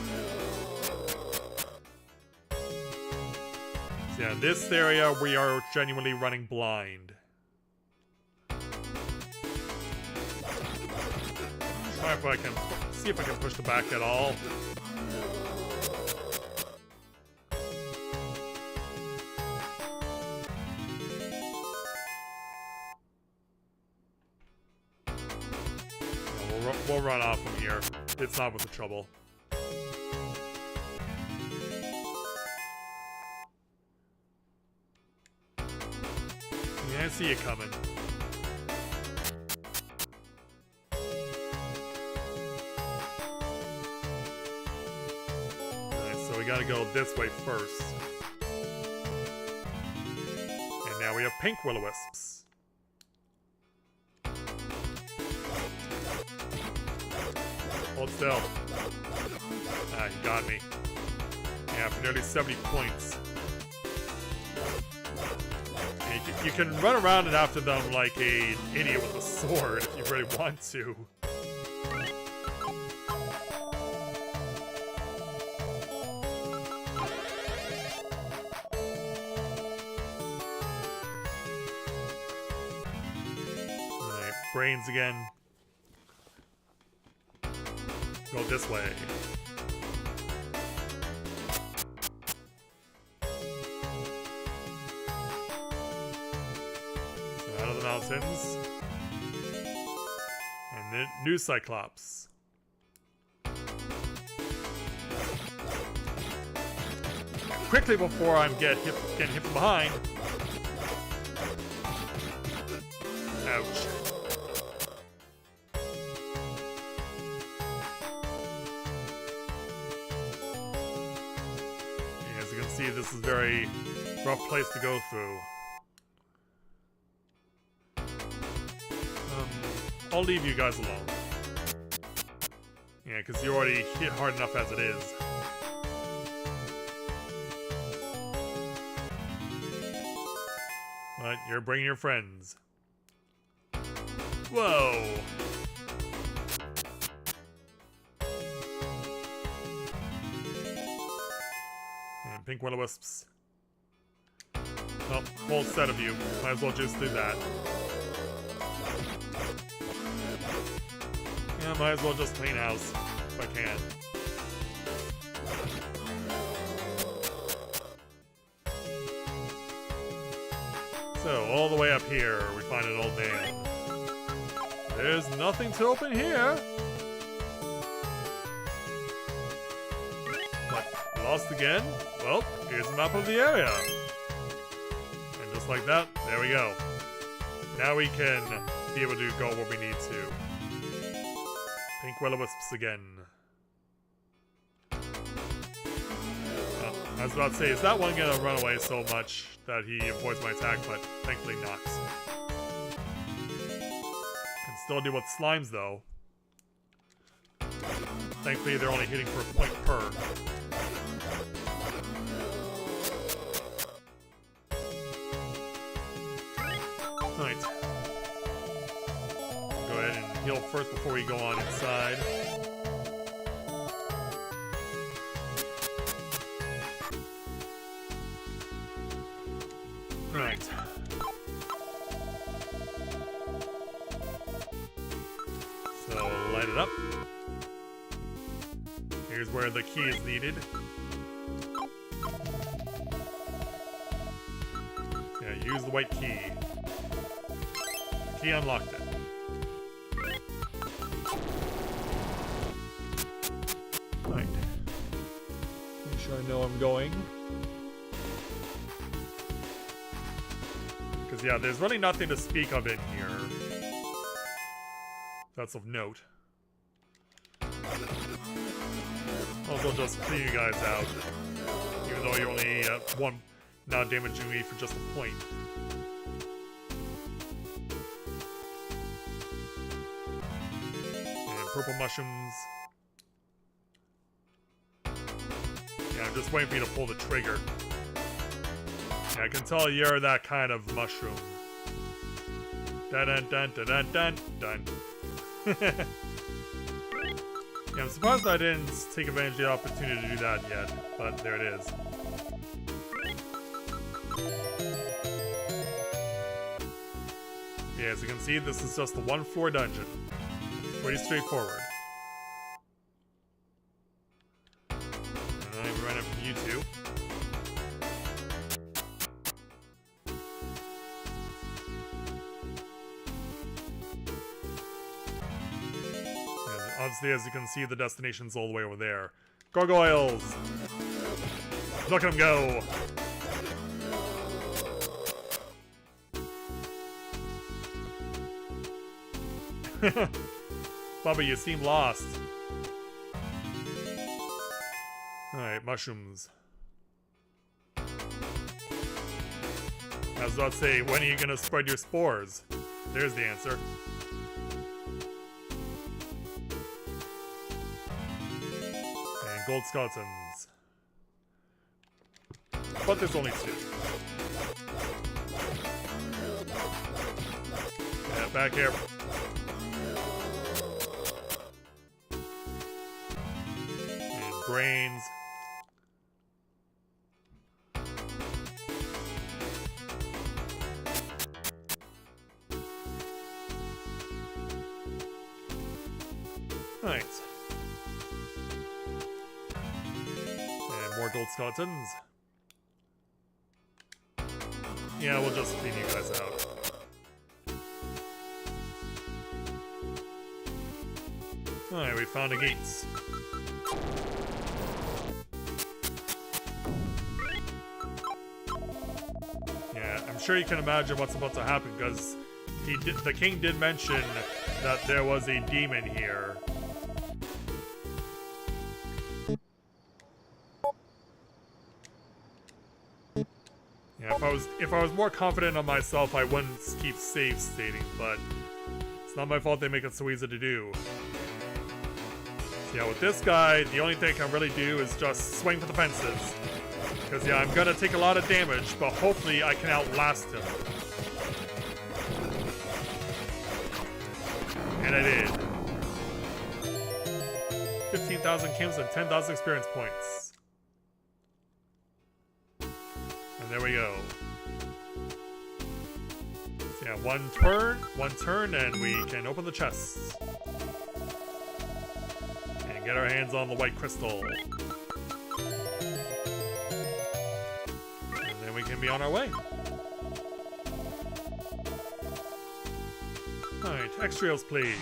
So yeah, in this area we are genuinely running blind. Try if I can see if I can push the back at all. we'll run off from here. It's not worth the trouble. Yeah, I see you coming. Alright, so we gotta go this way first. And now we have pink will-o-wisps. Hold still. Ah, you got me. Yeah, for nearly 70 points. You can run around and after them like an idiot with a sword if you really want to. Alright, brains again. Go this way. So out of the mountains. And the new Cyclops. Quickly before I'm getting hit from behind. Ouch. As you can see, this is a very rough place to go through. I'll leave you guys alone. Yeah, because you already hit hard enough as it is. But you're bringing your friends. Whoa! And pink will-o-wisps. Well, whole set of you. Might as well just do that. Yeah, might as well just clean house if I can. So, all the way up here, we find an old man. There's nothing to open here! What? Lost again? Well, here's a map of the area. And just like that, there we go. Now we can be able to go where we need to. Pink will-o-wisps again. I was about to say, is that one gonna run away so much that he avoids my attack, but thankfully not. Can still deal with slimes though. Thankfully they're only hitting for a point per. Alright. Go ahead and heal first before we go on inside. Right. So, light it up. Here's where the key is needed. Yeah, use the white key. The key unlocked it. Right. Make sure I know I'm going. Because, yeah, there's really nothing to speak of in here. That's of note. Also, just clean you guys out. Even though you're only one, not damaging me for just a point. And purple mushrooms. Yeah, I'm just waiting for you to pull the trigger. Yeah, I can tell you're that kind of mushroom. Dun dun dun dun dun dun dun. Yeah, I'm surprised I didn't take advantage of the opportunity to do that yet, but there it is. Yeah, as you can see, this is just the 1-floor dungeon. Pretty straightforward. And I'm running from you two. Obviously, as you can see, the destination's all the way over there. Gargoyles! Look at them go! Bubba, you seem lost. Alright, mushrooms. I was about to say, when are you gonna spread your spores? There's the answer. And gold skeletons. But there's only 2. Yeah, back here. And brains. Right. And more gold skeletons. Yeah, we'll just clean you guys out. Alright, we found the gates. Yeah, I'm sure you can imagine what's about to happen, because the king did mention that there was a demon here. Yeah, if I was more confident on myself, I wouldn't keep save stating, but it's not my fault they make it so easy to do. So yeah, with this guy, the only thing I can really do is just swing for the fences. Because yeah, I'm gonna take a lot of damage, but hopefully I can outlast him. And I did. 15,000 Kims and 10,000 experience points. And there we go. So yeah, one turn, and we can open the chests. And get our hands on the white crystal. And then we can be on our way. Alright, extrios please.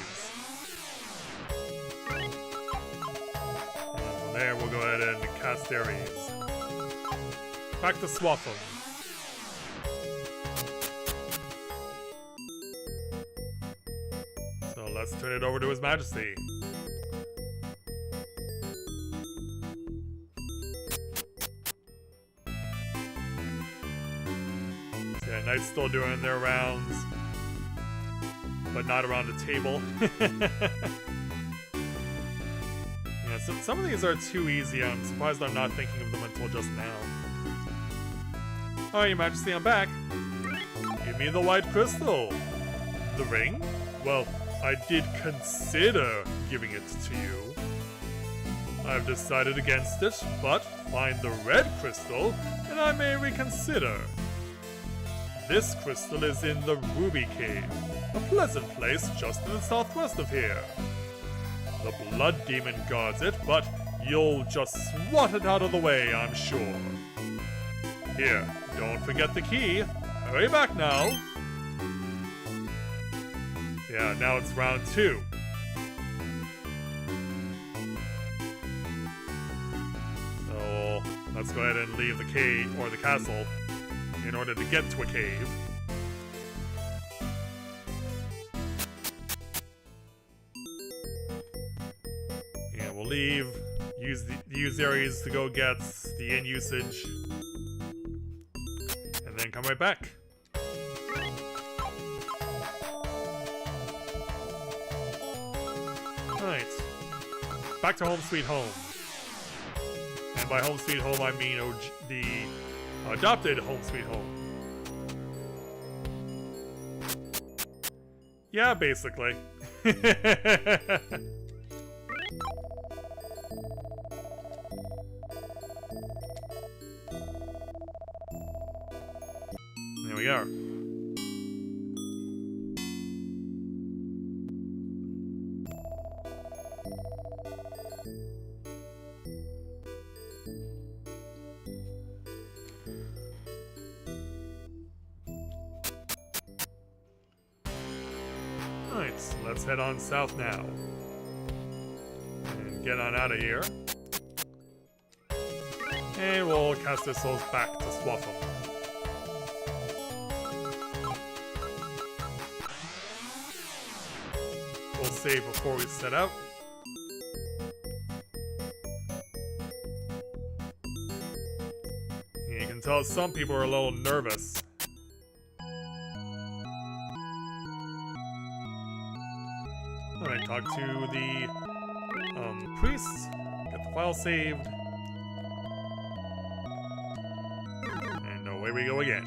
And from there we'll go ahead and cast Ares. Back to Swatham. So let's turn it over to His Majesty. So yeah, Knights still doing their rounds, but not around the table. Yeah, so some of these are too easy. I'm surprised I'm not thinking of them until just now. Oh, Your Majesty, I'm back. Give me the white crystal. The ring? Well, I did consider giving it to you. I've decided against it, but find the red crystal, and I may reconsider. This crystal is in the Ruby Cave, a pleasant place just in the southwest of here. The blood demon guards it, but you'll just swat it out of the way, I'm sure. Here, don't forget the key. Hurry back now. Yeah, now it's round 2. So let's go ahead and leave the cave, or the castle, in order to get to a cave. And we'll leave, use Ares to go get the in usage, and then come right back. Alright. Back to home sweet home. And by home sweet home I mean the adopted home sweet home. Yeah, basically. There we are. Alright, let's head on south now. get on out of here. And we'll cast our souls back to swap them. We'll save before we set out. And you can tell some people are a little nervous. Alright, talk to the priest, get the file saved. And away we go again.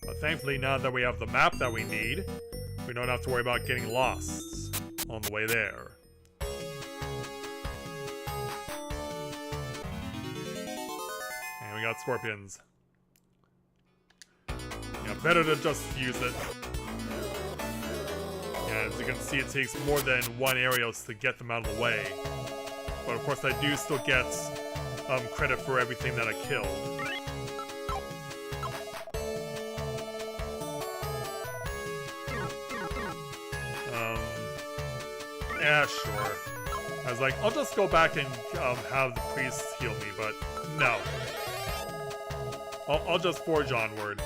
But thankfully, now that we have the map that we need, we don't have to worry about getting lost on the way there. And we got scorpions. Yeah, better to just use it. Yeah, as you can see, it takes more than one Arios to get them out of the way. But of course, I do still get credit for everything that I killed. Yeah, sure. I was like, I'll just go back and have the priest heal me, but no. I'll just forge onward.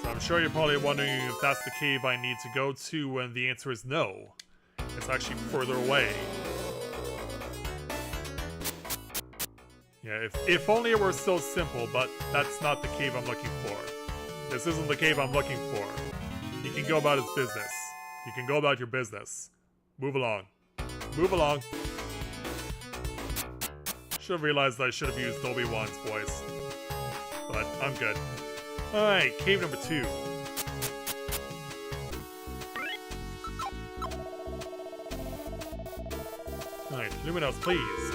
So I'm sure you're probably wondering if that's the cave I need to go to, and the answer is no. It's actually further away. Yeah, if only it were so simple, but that's not the cave I'm looking for. This isn't the cave I'm looking for. He can go about his business. You can go about your business. Move along. Move along. Should have realized I should have used Obi-Wan's voice. But I'm good. Alright, cave number 2. Alright, Luminos, please.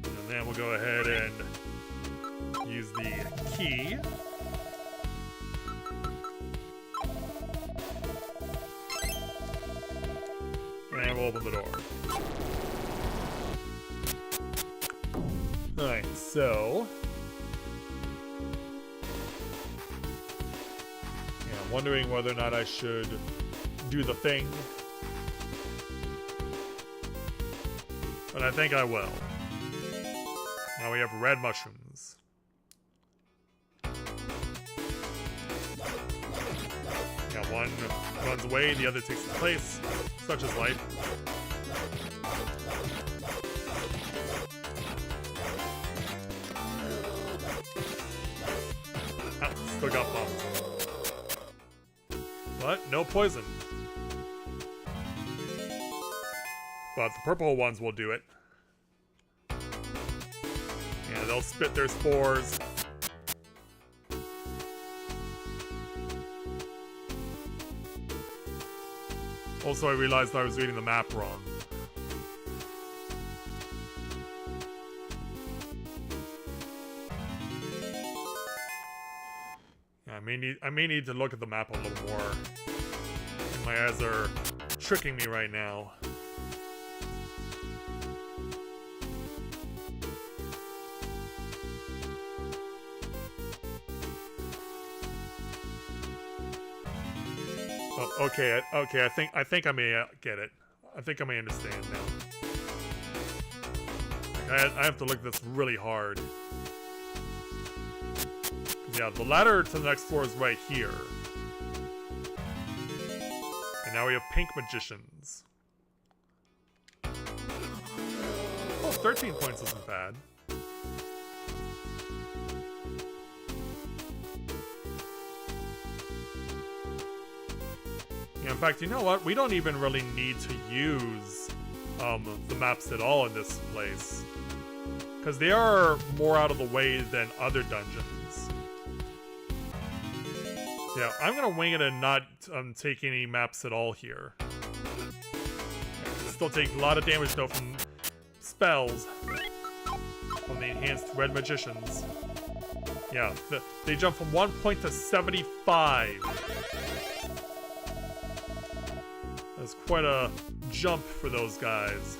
And then we'll go ahead and use the key. And we'll open the door. Alright, so... yeah, I'm wondering whether or not I should do the thing. But I think I will. Now we have red mushrooms. Yeah, one runs away, the other takes its place. Such is life. Ah, still got bumped. But no poison. But the purple ones will do it. Yeah, they'll spit their spores. Also, I realized I was reading the map wrong. Yeah, I may need to look at the map a little more. My eyes are tricking me right now. Oh, okay, I think I may get it. I think I may understand now. I have to look at this really hard. Yeah, the ladder to the next floor is right here. And now we have pink magicians. Oh, 13 points isn't bad. Yeah, in fact, you know what? We don't even really need to use the maps at all in this place. Because they are more out of the way than other dungeons. So yeah, I'm going to wing it and not take any maps at all here. Still take a lot of damage though from spells. From the enhanced red magicians. Yeah, they jump from 1 point to 75. That's quite a jump for those guys.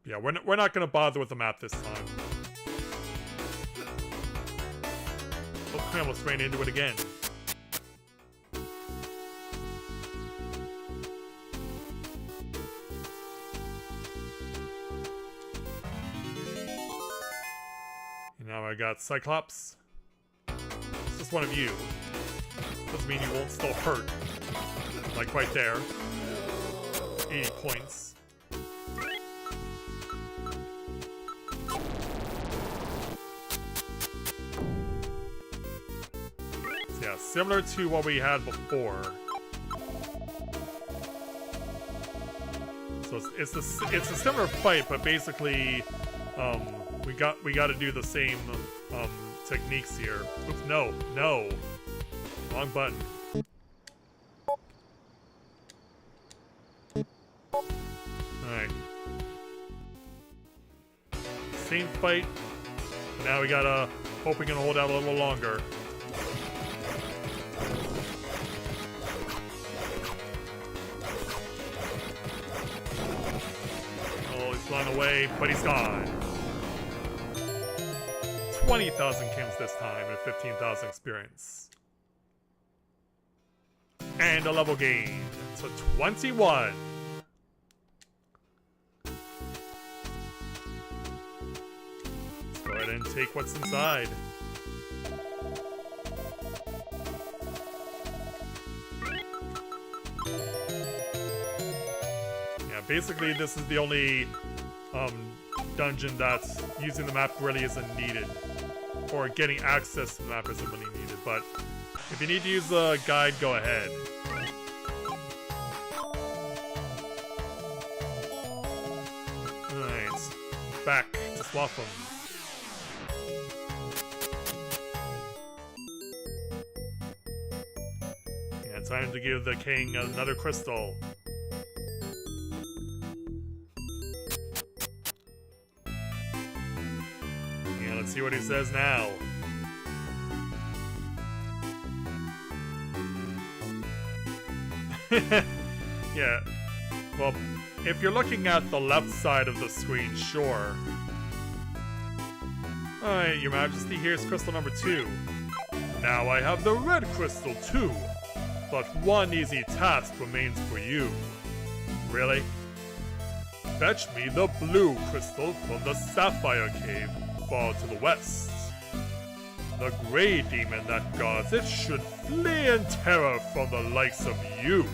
Yeah, we're not gonna bother with the map this time. Oh, I almost ran into it again. And now I got Cyclops. It's just one of you. Doesn't mean you won't still hurt. Like right there. 80 points. So yeah, similar to what we had before. So it's a similar fight, but basically, we got to do the same techniques here. Oops, no, wrong button. Alright. Same fight. Now we gotta hope we can hold out a little longer. Oh, he's flying away, but he's gone. 20,000 Kims this time and 15,000 experience. And a level gain to 21. Let's go ahead and take what's inside. Yeah, basically this is the only dungeon that's using the map really isn't needed. Or getting access to the map isn't really needed, but if you need to use a guide, go ahead. Alright, back to Swatham. Yeah, time to give the king another crystal. Yeah, let's see what he says now. Yeah, well, if you're looking at the left side of the screen, sure. Alright, Your Majesty, here's crystal number 2. Now I have the red crystal too, but one easy task remains for you. Really? Fetch me the blue crystal from the Sapphire Cave far to the west. The gray demon that guards it should flee in terror from the likes of you.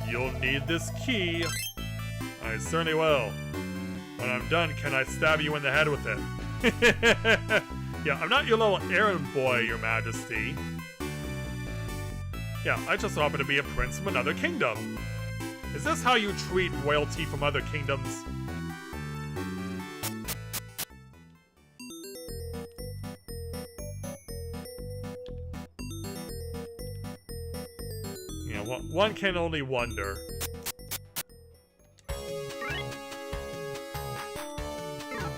You'll need this key. I certainly will. When I'm done, can I stab you in the head with it? Yeah, I'm not your little errand boy, Your Majesty. Yeah, I just happen to be a prince from another kingdom. Is this how you treat royalty from other kingdoms? Yeah, one can only wonder.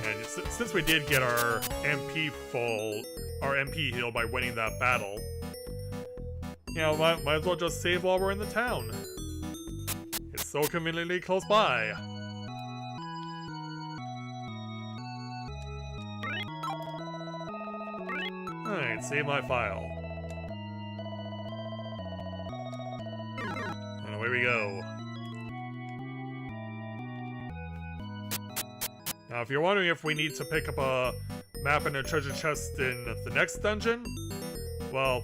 And since we did get our MP heal by winning that battle, you know, might as well just save while we're in the town. It's so conveniently close by. Alright, save my file. And away we go. Now, if you're wondering if we need to pick up a map and a treasure chest in the next dungeon, well,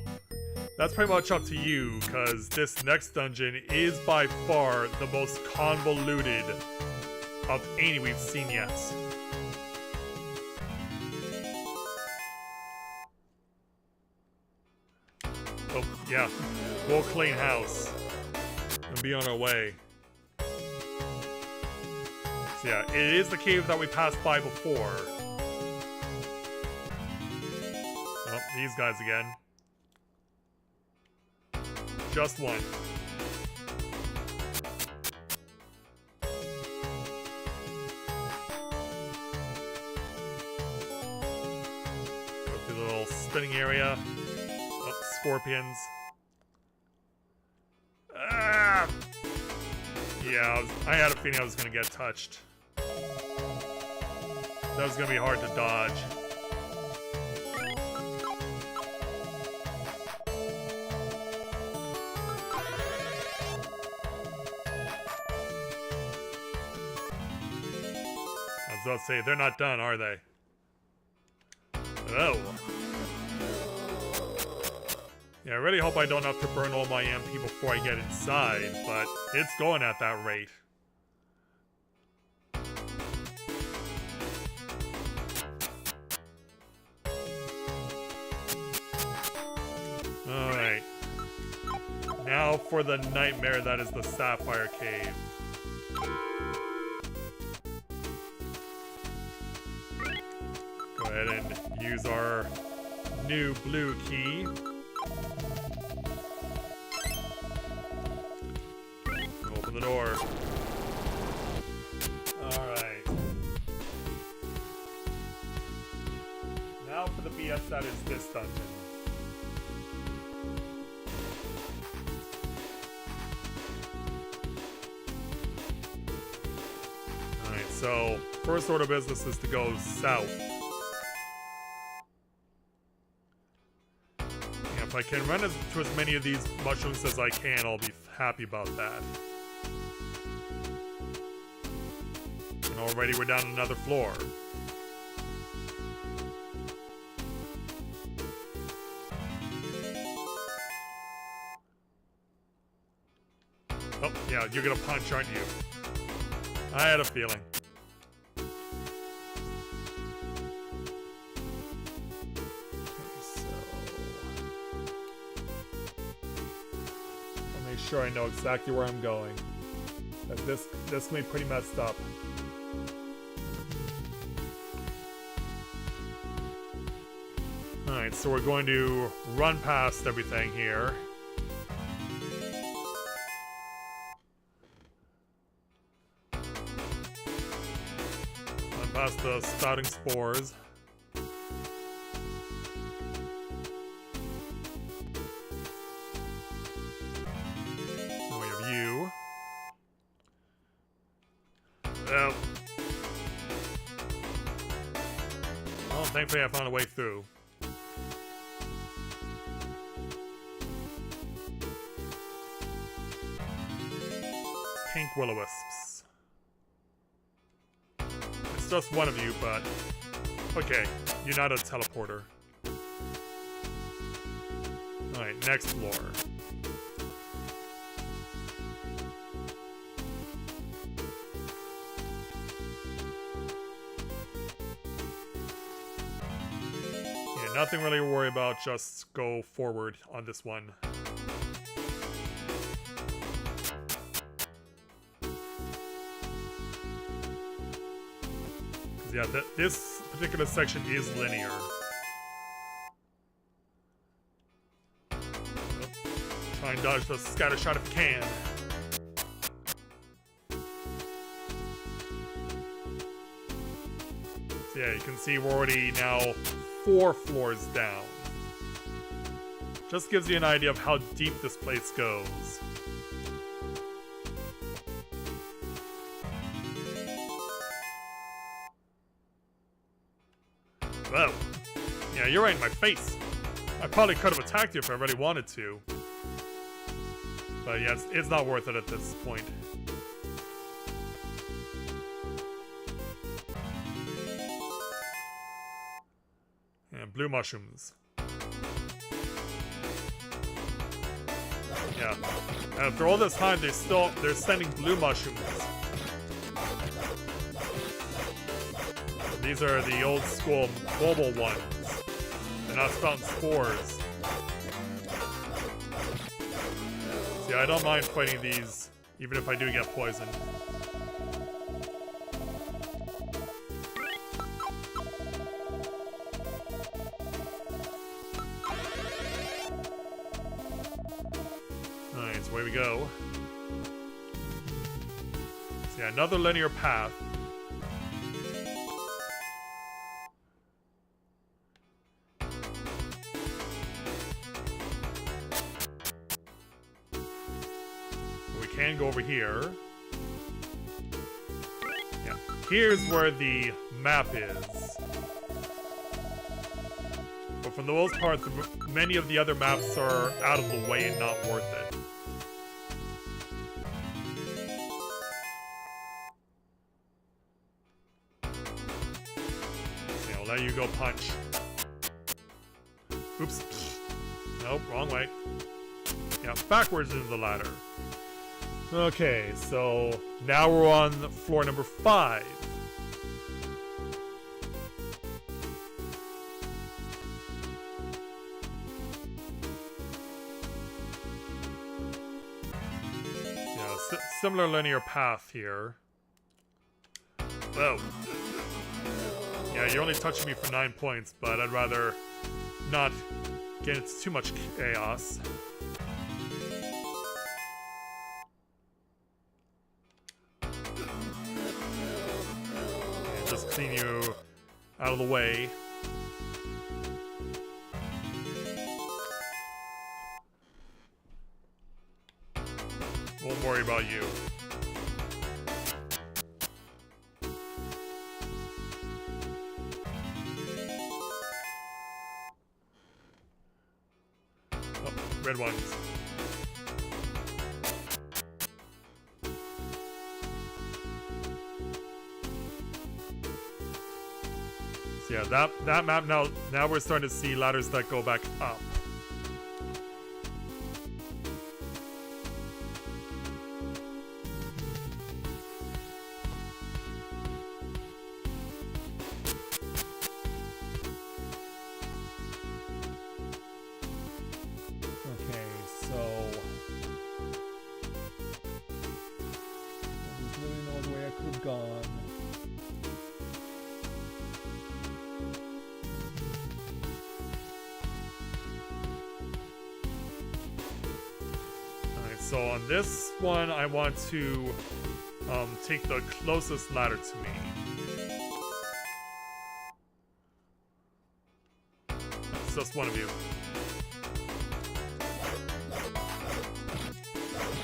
that's pretty much up to you, because this next dungeon is by far the most convoluted of any we've seen yet. Oh, yeah. We'll clean house and be on our way. So yeah, it is the cave that we passed by before. Oh, these guys again. Just one. Go through the little spinning area. Oh, scorpions. Ah! Yeah, I had a feeling I was gonna get touched. That was gonna be hard to dodge. I was about to say, they're not done, are they? Oh. Yeah, I really hope I don't have to burn all my MP before I get inside, but it's going at that rate. Alright. Now for the nightmare that is the Sapphire Cave. Go ahead and use our new blue key. Open the door. Alright. Now for the BS that is this dungeon. Alright, so first order of business is to go south. If I can run to as many of these mushrooms as I can, I'll be happy about that. And already we're down another floor. Oh, yeah, you're gonna punch, aren't you? I had a feeling. Sure I know exactly where I'm going. This can be pretty messed up. Alright, so we're going to run past everything here. Run past the spouting spores. Well, thankfully I found a way through. Pink will-o-wisps. It's just one of you, but... okay, you're not a teleporter. Alright, next floor. Nothing really to worry about, just go forward on this one. Yeah, this particular section is linear. Oh, try and dodge the scatter shot if you can. So yeah, you can see we're already now 4 floors down. Just gives you an idea of how deep this place goes. Whoa. Yeah, you're right in my face. I probably could have attacked you if I really wanted to. But yeah, it's not worth it at this point. Blue mushrooms. Yeah. And after all this time, they're sending blue mushrooms. These are the old school mobile ones. They're not spouting spores. See, I don't mind fighting these, even if I do get poisoned. Away we go. So yeah, another linear path. We can go over here. Yeah. here's where the map is. But for the most part, many of the other maps are out of the way and not worth it. Okay, I'll let you go punch. Oops. Nope, wrong way. Yeah, backwards into the ladder. Okay, so now we're on floor number 5. Yeah, similar linear path here. Whoa. Yeah, you're only touching me for 9 points, but I'd rather not get into too much chaos. And just clean you out of the way. Won't worry about you. Red ones. So yeah, that map now we're starting to see ladders that go back up. So on this one, I want to take the closest ladder to me. It's just one of you.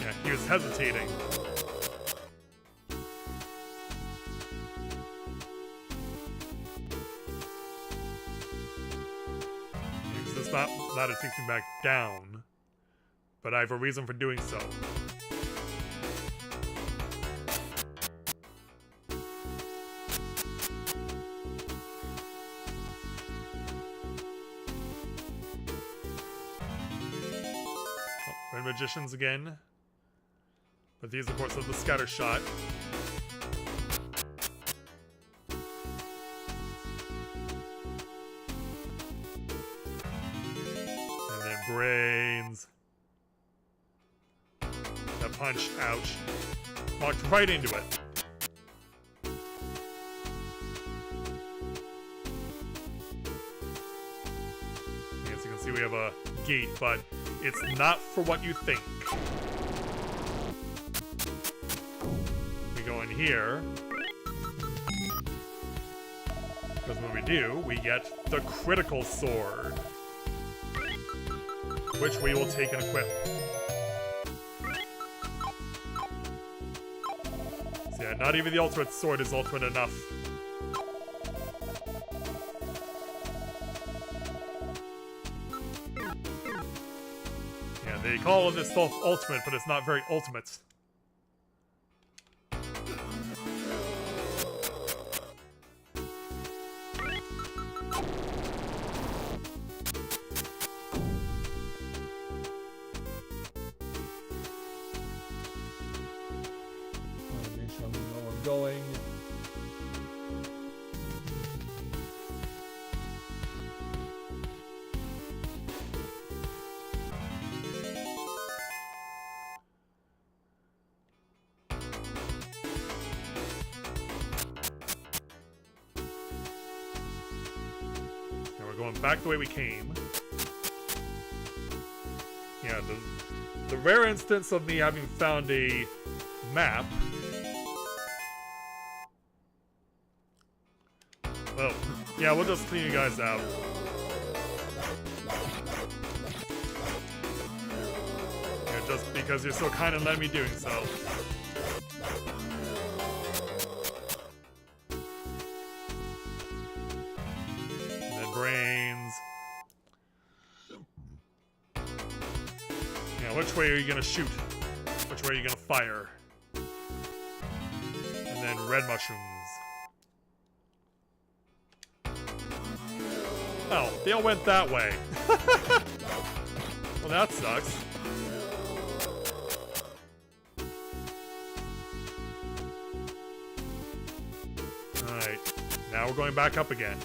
Yeah, he was hesitating. Because this ladder takes me back down. But I have a reason for doing so. Oh, Red Magicians again. But these, of course, are the scatter shot. And then brains. That punch, ouch. Walked right into it. As you can see, we have a gate, but it's not for what you think. We go in here. Because when we do, we get the critical sword. Which we will take and equip. Yeah, not even the ultimate sword is ultimate enough. Yeah, they call this stuff ultimate, but it's not very ultimate. Going. Now we're going back the way we came. Yeah, the rare instance of me having found a map. Well, yeah, we'll just clean you guys out. Yeah, just because you're so kind and letting me doing so. brains. Yeah, which way are you gonna shoot? Which way are you gonna fire? And then red mushrooms. Oh, they all went that way. Well, that sucks. Alright, now we're going back up again.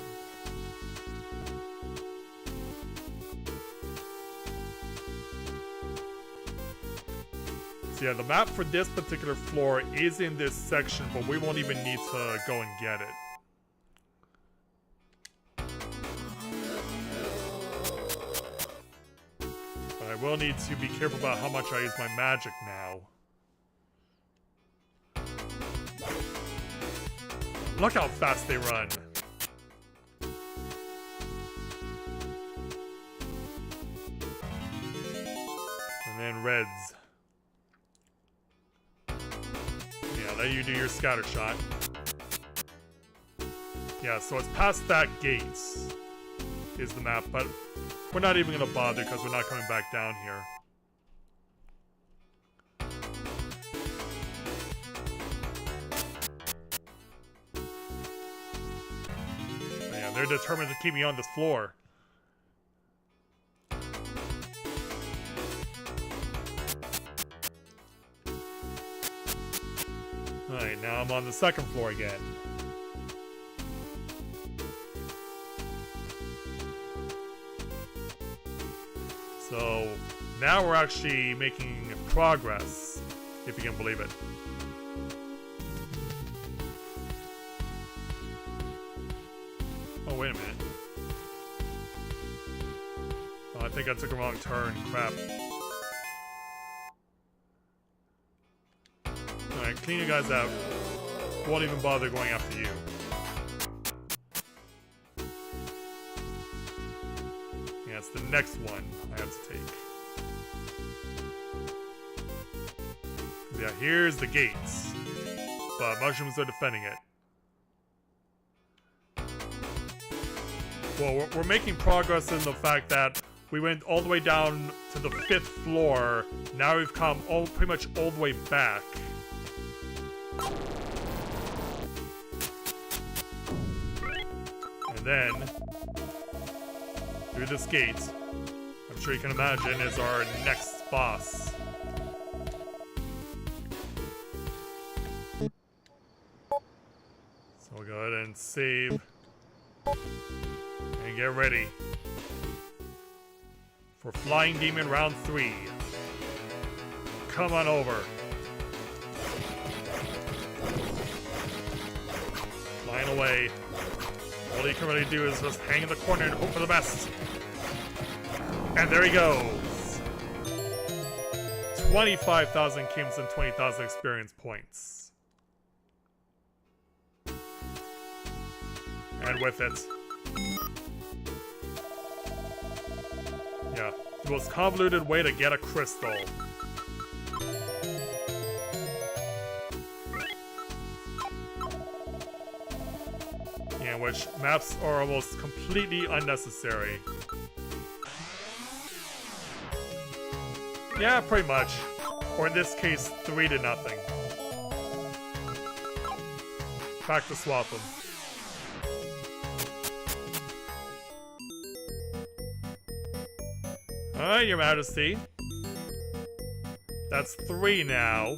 So yeah, the map for this particular floor is in this section, but we won't even need to go and get it. But I will need to be careful about how much I use my magic now. Look how fast they run. And then reds. Yeah, let you do your scatter shot. Yeah, so it's past that gate is the map, but we're not even gonna bother because we're not coming back down here. They're determined to keep me on this floor. Alright, now I'm on the second floor again. So, now we're actually making progress, if you can believe it. Oh, wait a minute. Oh, I think I took a wrong turn. Crap. Alright, clean you guys out. Won't even bother going after you. Yeah, it's the next one I have to take. Yeah, here's the gates. But mushrooms are defending it. Well, we're making progress in the fact that we went all the way down to the 5th floor. Now we've come pretty much all the way back. And then, through this gate, I'm sure you can imagine, is our next boss. So we'll go ahead and save. And get ready for Flying Demon Round 3. Come on over. Flying away. All you can really do is just hang in the corner and hope for the best. And there he goes. 25,000 Kims and 20,000 experience points. And with it, yeah, the most convoluted way to get a crystal. Yeah, which maps are almost completely unnecessary. Yeah, pretty much. Or in this case, 3-0. Back to swap them. Alright, Your Majesty. That's 3 now.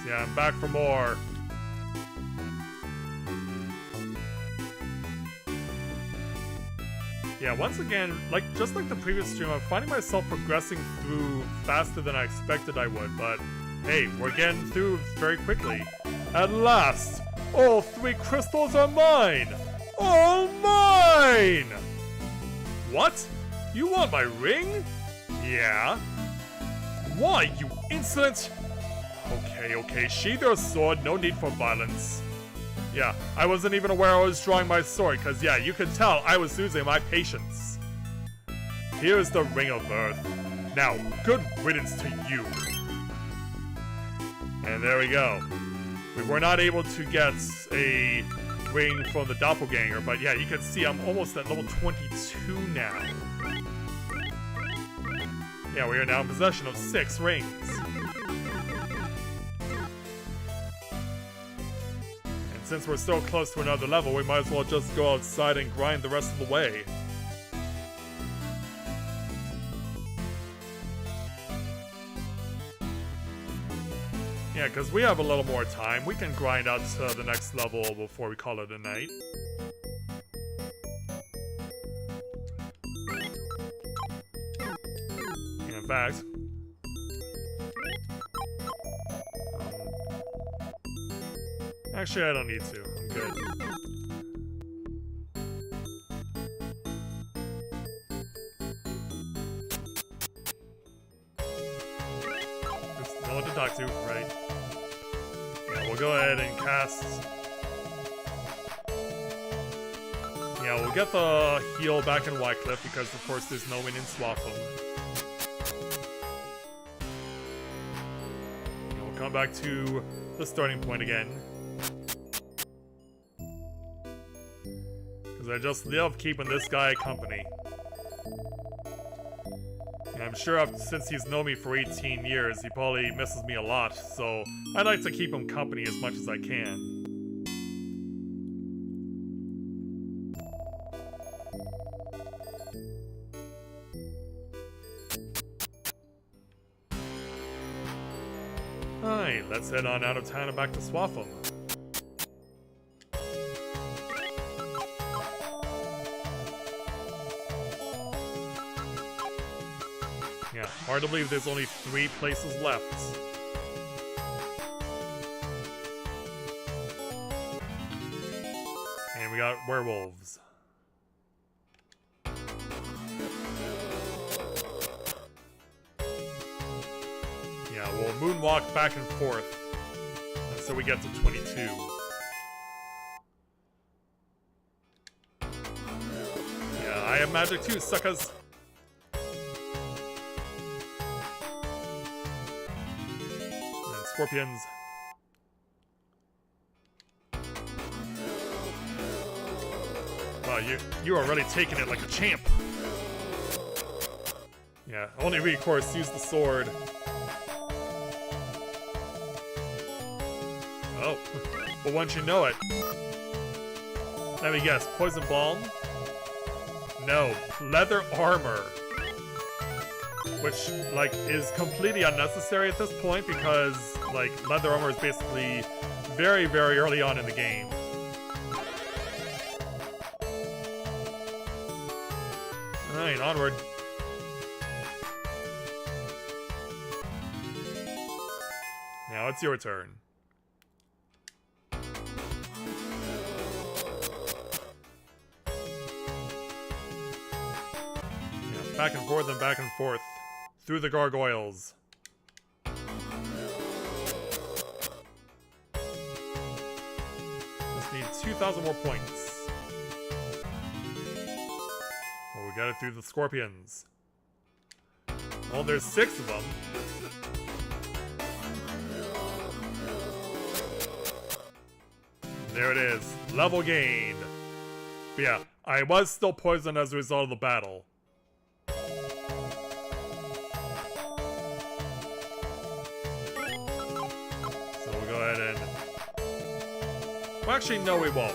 Yeah, I'm back for more. Yeah, once again, just like the previous stream, I'm finding myself progressing through faster than I expected I would, but hey, we're getting through very quickly. At last! All 3 crystals are mine! All mine! What? You want my ring? Yeah. Why, you insolent... Okay, sheathe your sword, no need for violence. Yeah, I wasn't even aware I was drawing my sword, cause yeah, you could tell I was losing my patience. Here's the Ring of Earth. Now, good riddance to you. And there we go. We were not able to get a ring from the doppelganger, but yeah, you can see I'm almost at level 22 now. Yeah, we are now in possession of 6 rings. And since we're so close to another level, we might as well just go outside and grind the rest of the way. Yeah, because we have a little more time. We can grind out to the next level before we call it a night. In fact, actually I don't need to. I'm good. There's no one to talk to, right? Yeah, we'll go ahead and cast. Yeah, we'll get the heal back in Wycliffe because of course there's no win in Swaffham. Come back to the starting point again. Because I just love keeping this guy company. And I'm sure since he's known me for 18 years, he probably misses me a lot, so I'd like to keep him company as much as I can. Alright, let's head on out of town and back to Swaffham. Yeah, hard to believe there's only 3 places left. And we got werewolves. Yeah, we'll moonwalk back and forth until we get to 22. Yeah, I have magic too, suckers! And scorpions. Wow, you are really taking it like a champ. Yeah, only recourse, use the sword. Oh, but once you know it. Let me guess, poison balm? No, leather armor. Which, like, is completely unnecessary at this point because, like, leather armor is basically very, very early on in the game. Alright, onward. Now it's your turn. Back and forth and back and forth. Through the gargoyles. Just need 2,000 more points. Well, we got it through the scorpions. Well, there's 6 of them. There it is. Level gained. But yeah, I was still poisoned as a result of the battle. Well, actually, no, we won't.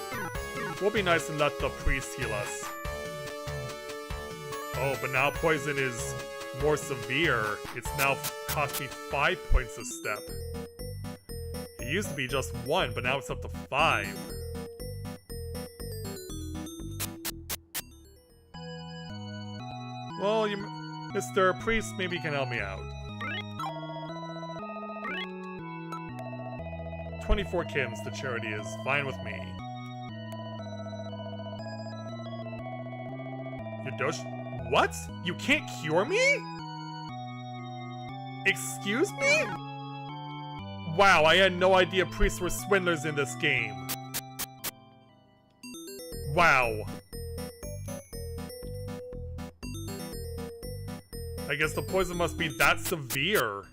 We'll be nice and let the priest heal us. Oh, but now poison is more severe. It's now cost me 5 points a step. It used to be just 1, but now it's up to 5. Well, Mr. Priest, maybe you can help me out. 24 Kims to charity is fine with me. Yodosh? What? You can't cure me? Excuse me? Wow, I had no idea priests were swindlers in this game. Wow. I guess the poison must be that severe.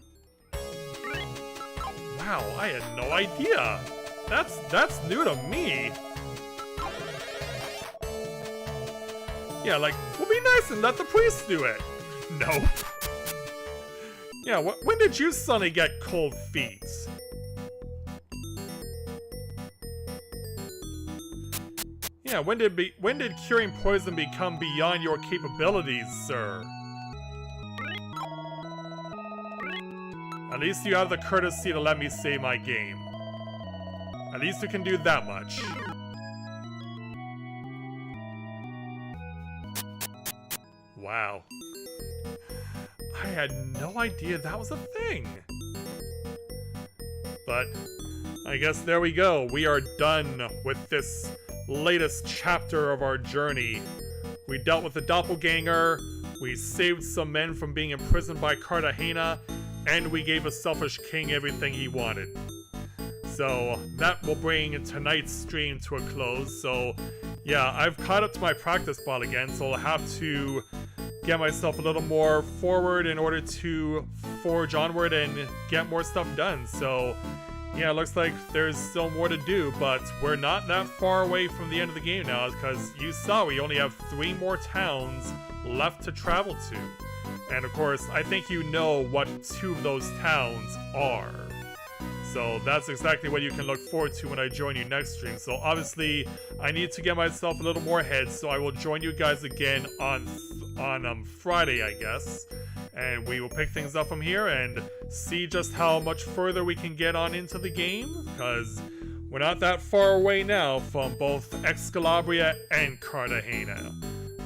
Wow, I had no idea. That's new to me. Yeah, like, we'll be nice and let the priest do it. Nope. Yeah, when did you suddenly get cold feet? Yeah, when did curing poison become beyond your capabilities, sir? At least you have the courtesy to let me save my game. At least you can do that much. Wow. I had no idea that was a thing. But I guess there we go. We are done with this latest chapter of our journey. We dealt with the doppelganger, we saved some men from being imprisoned by Cartagena, and we gave a selfish king everything he wanted. So that will bring tonight's stream to a close. So yeah, I've caught up to my practice ball again, so I'll have to get myself a little more forward in order to forge onward and get more stuff done. So yeah, it looks like there's still more to do, but we're not that far away from the end of the game now, because you saw we only have 3 more towns left to travel to. And of course, I think you know what 2 of those towns are. So that's exactly what you can look forward to when I join you next stream. So obviously, I need to get myself a little more ahead, so I will join you guys again on Friday, I guess. And we will pick things up from here and see just how much further we can get on into the game, because we're not that far away now from both Excalibria and Cartagena.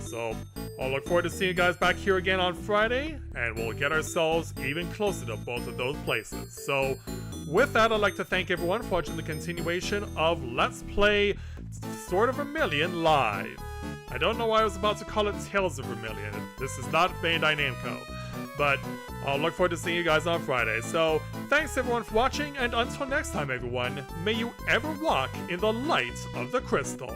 So I'll look forward to seeing you guys back here again on Friday, and we'll get ourselves even closer to both of those places. So with that, I'd like to thank everyone for watching the continuation of Let's Play Sword of Vermilion Live. I don't know why I was about to call it Tales of Vermilion. This is not Bandai Namco. But I'll look forward to seeing you guys on Friday. So thanks everyone for watching, and until next time everyone, may you ever walk in the light of the crystal.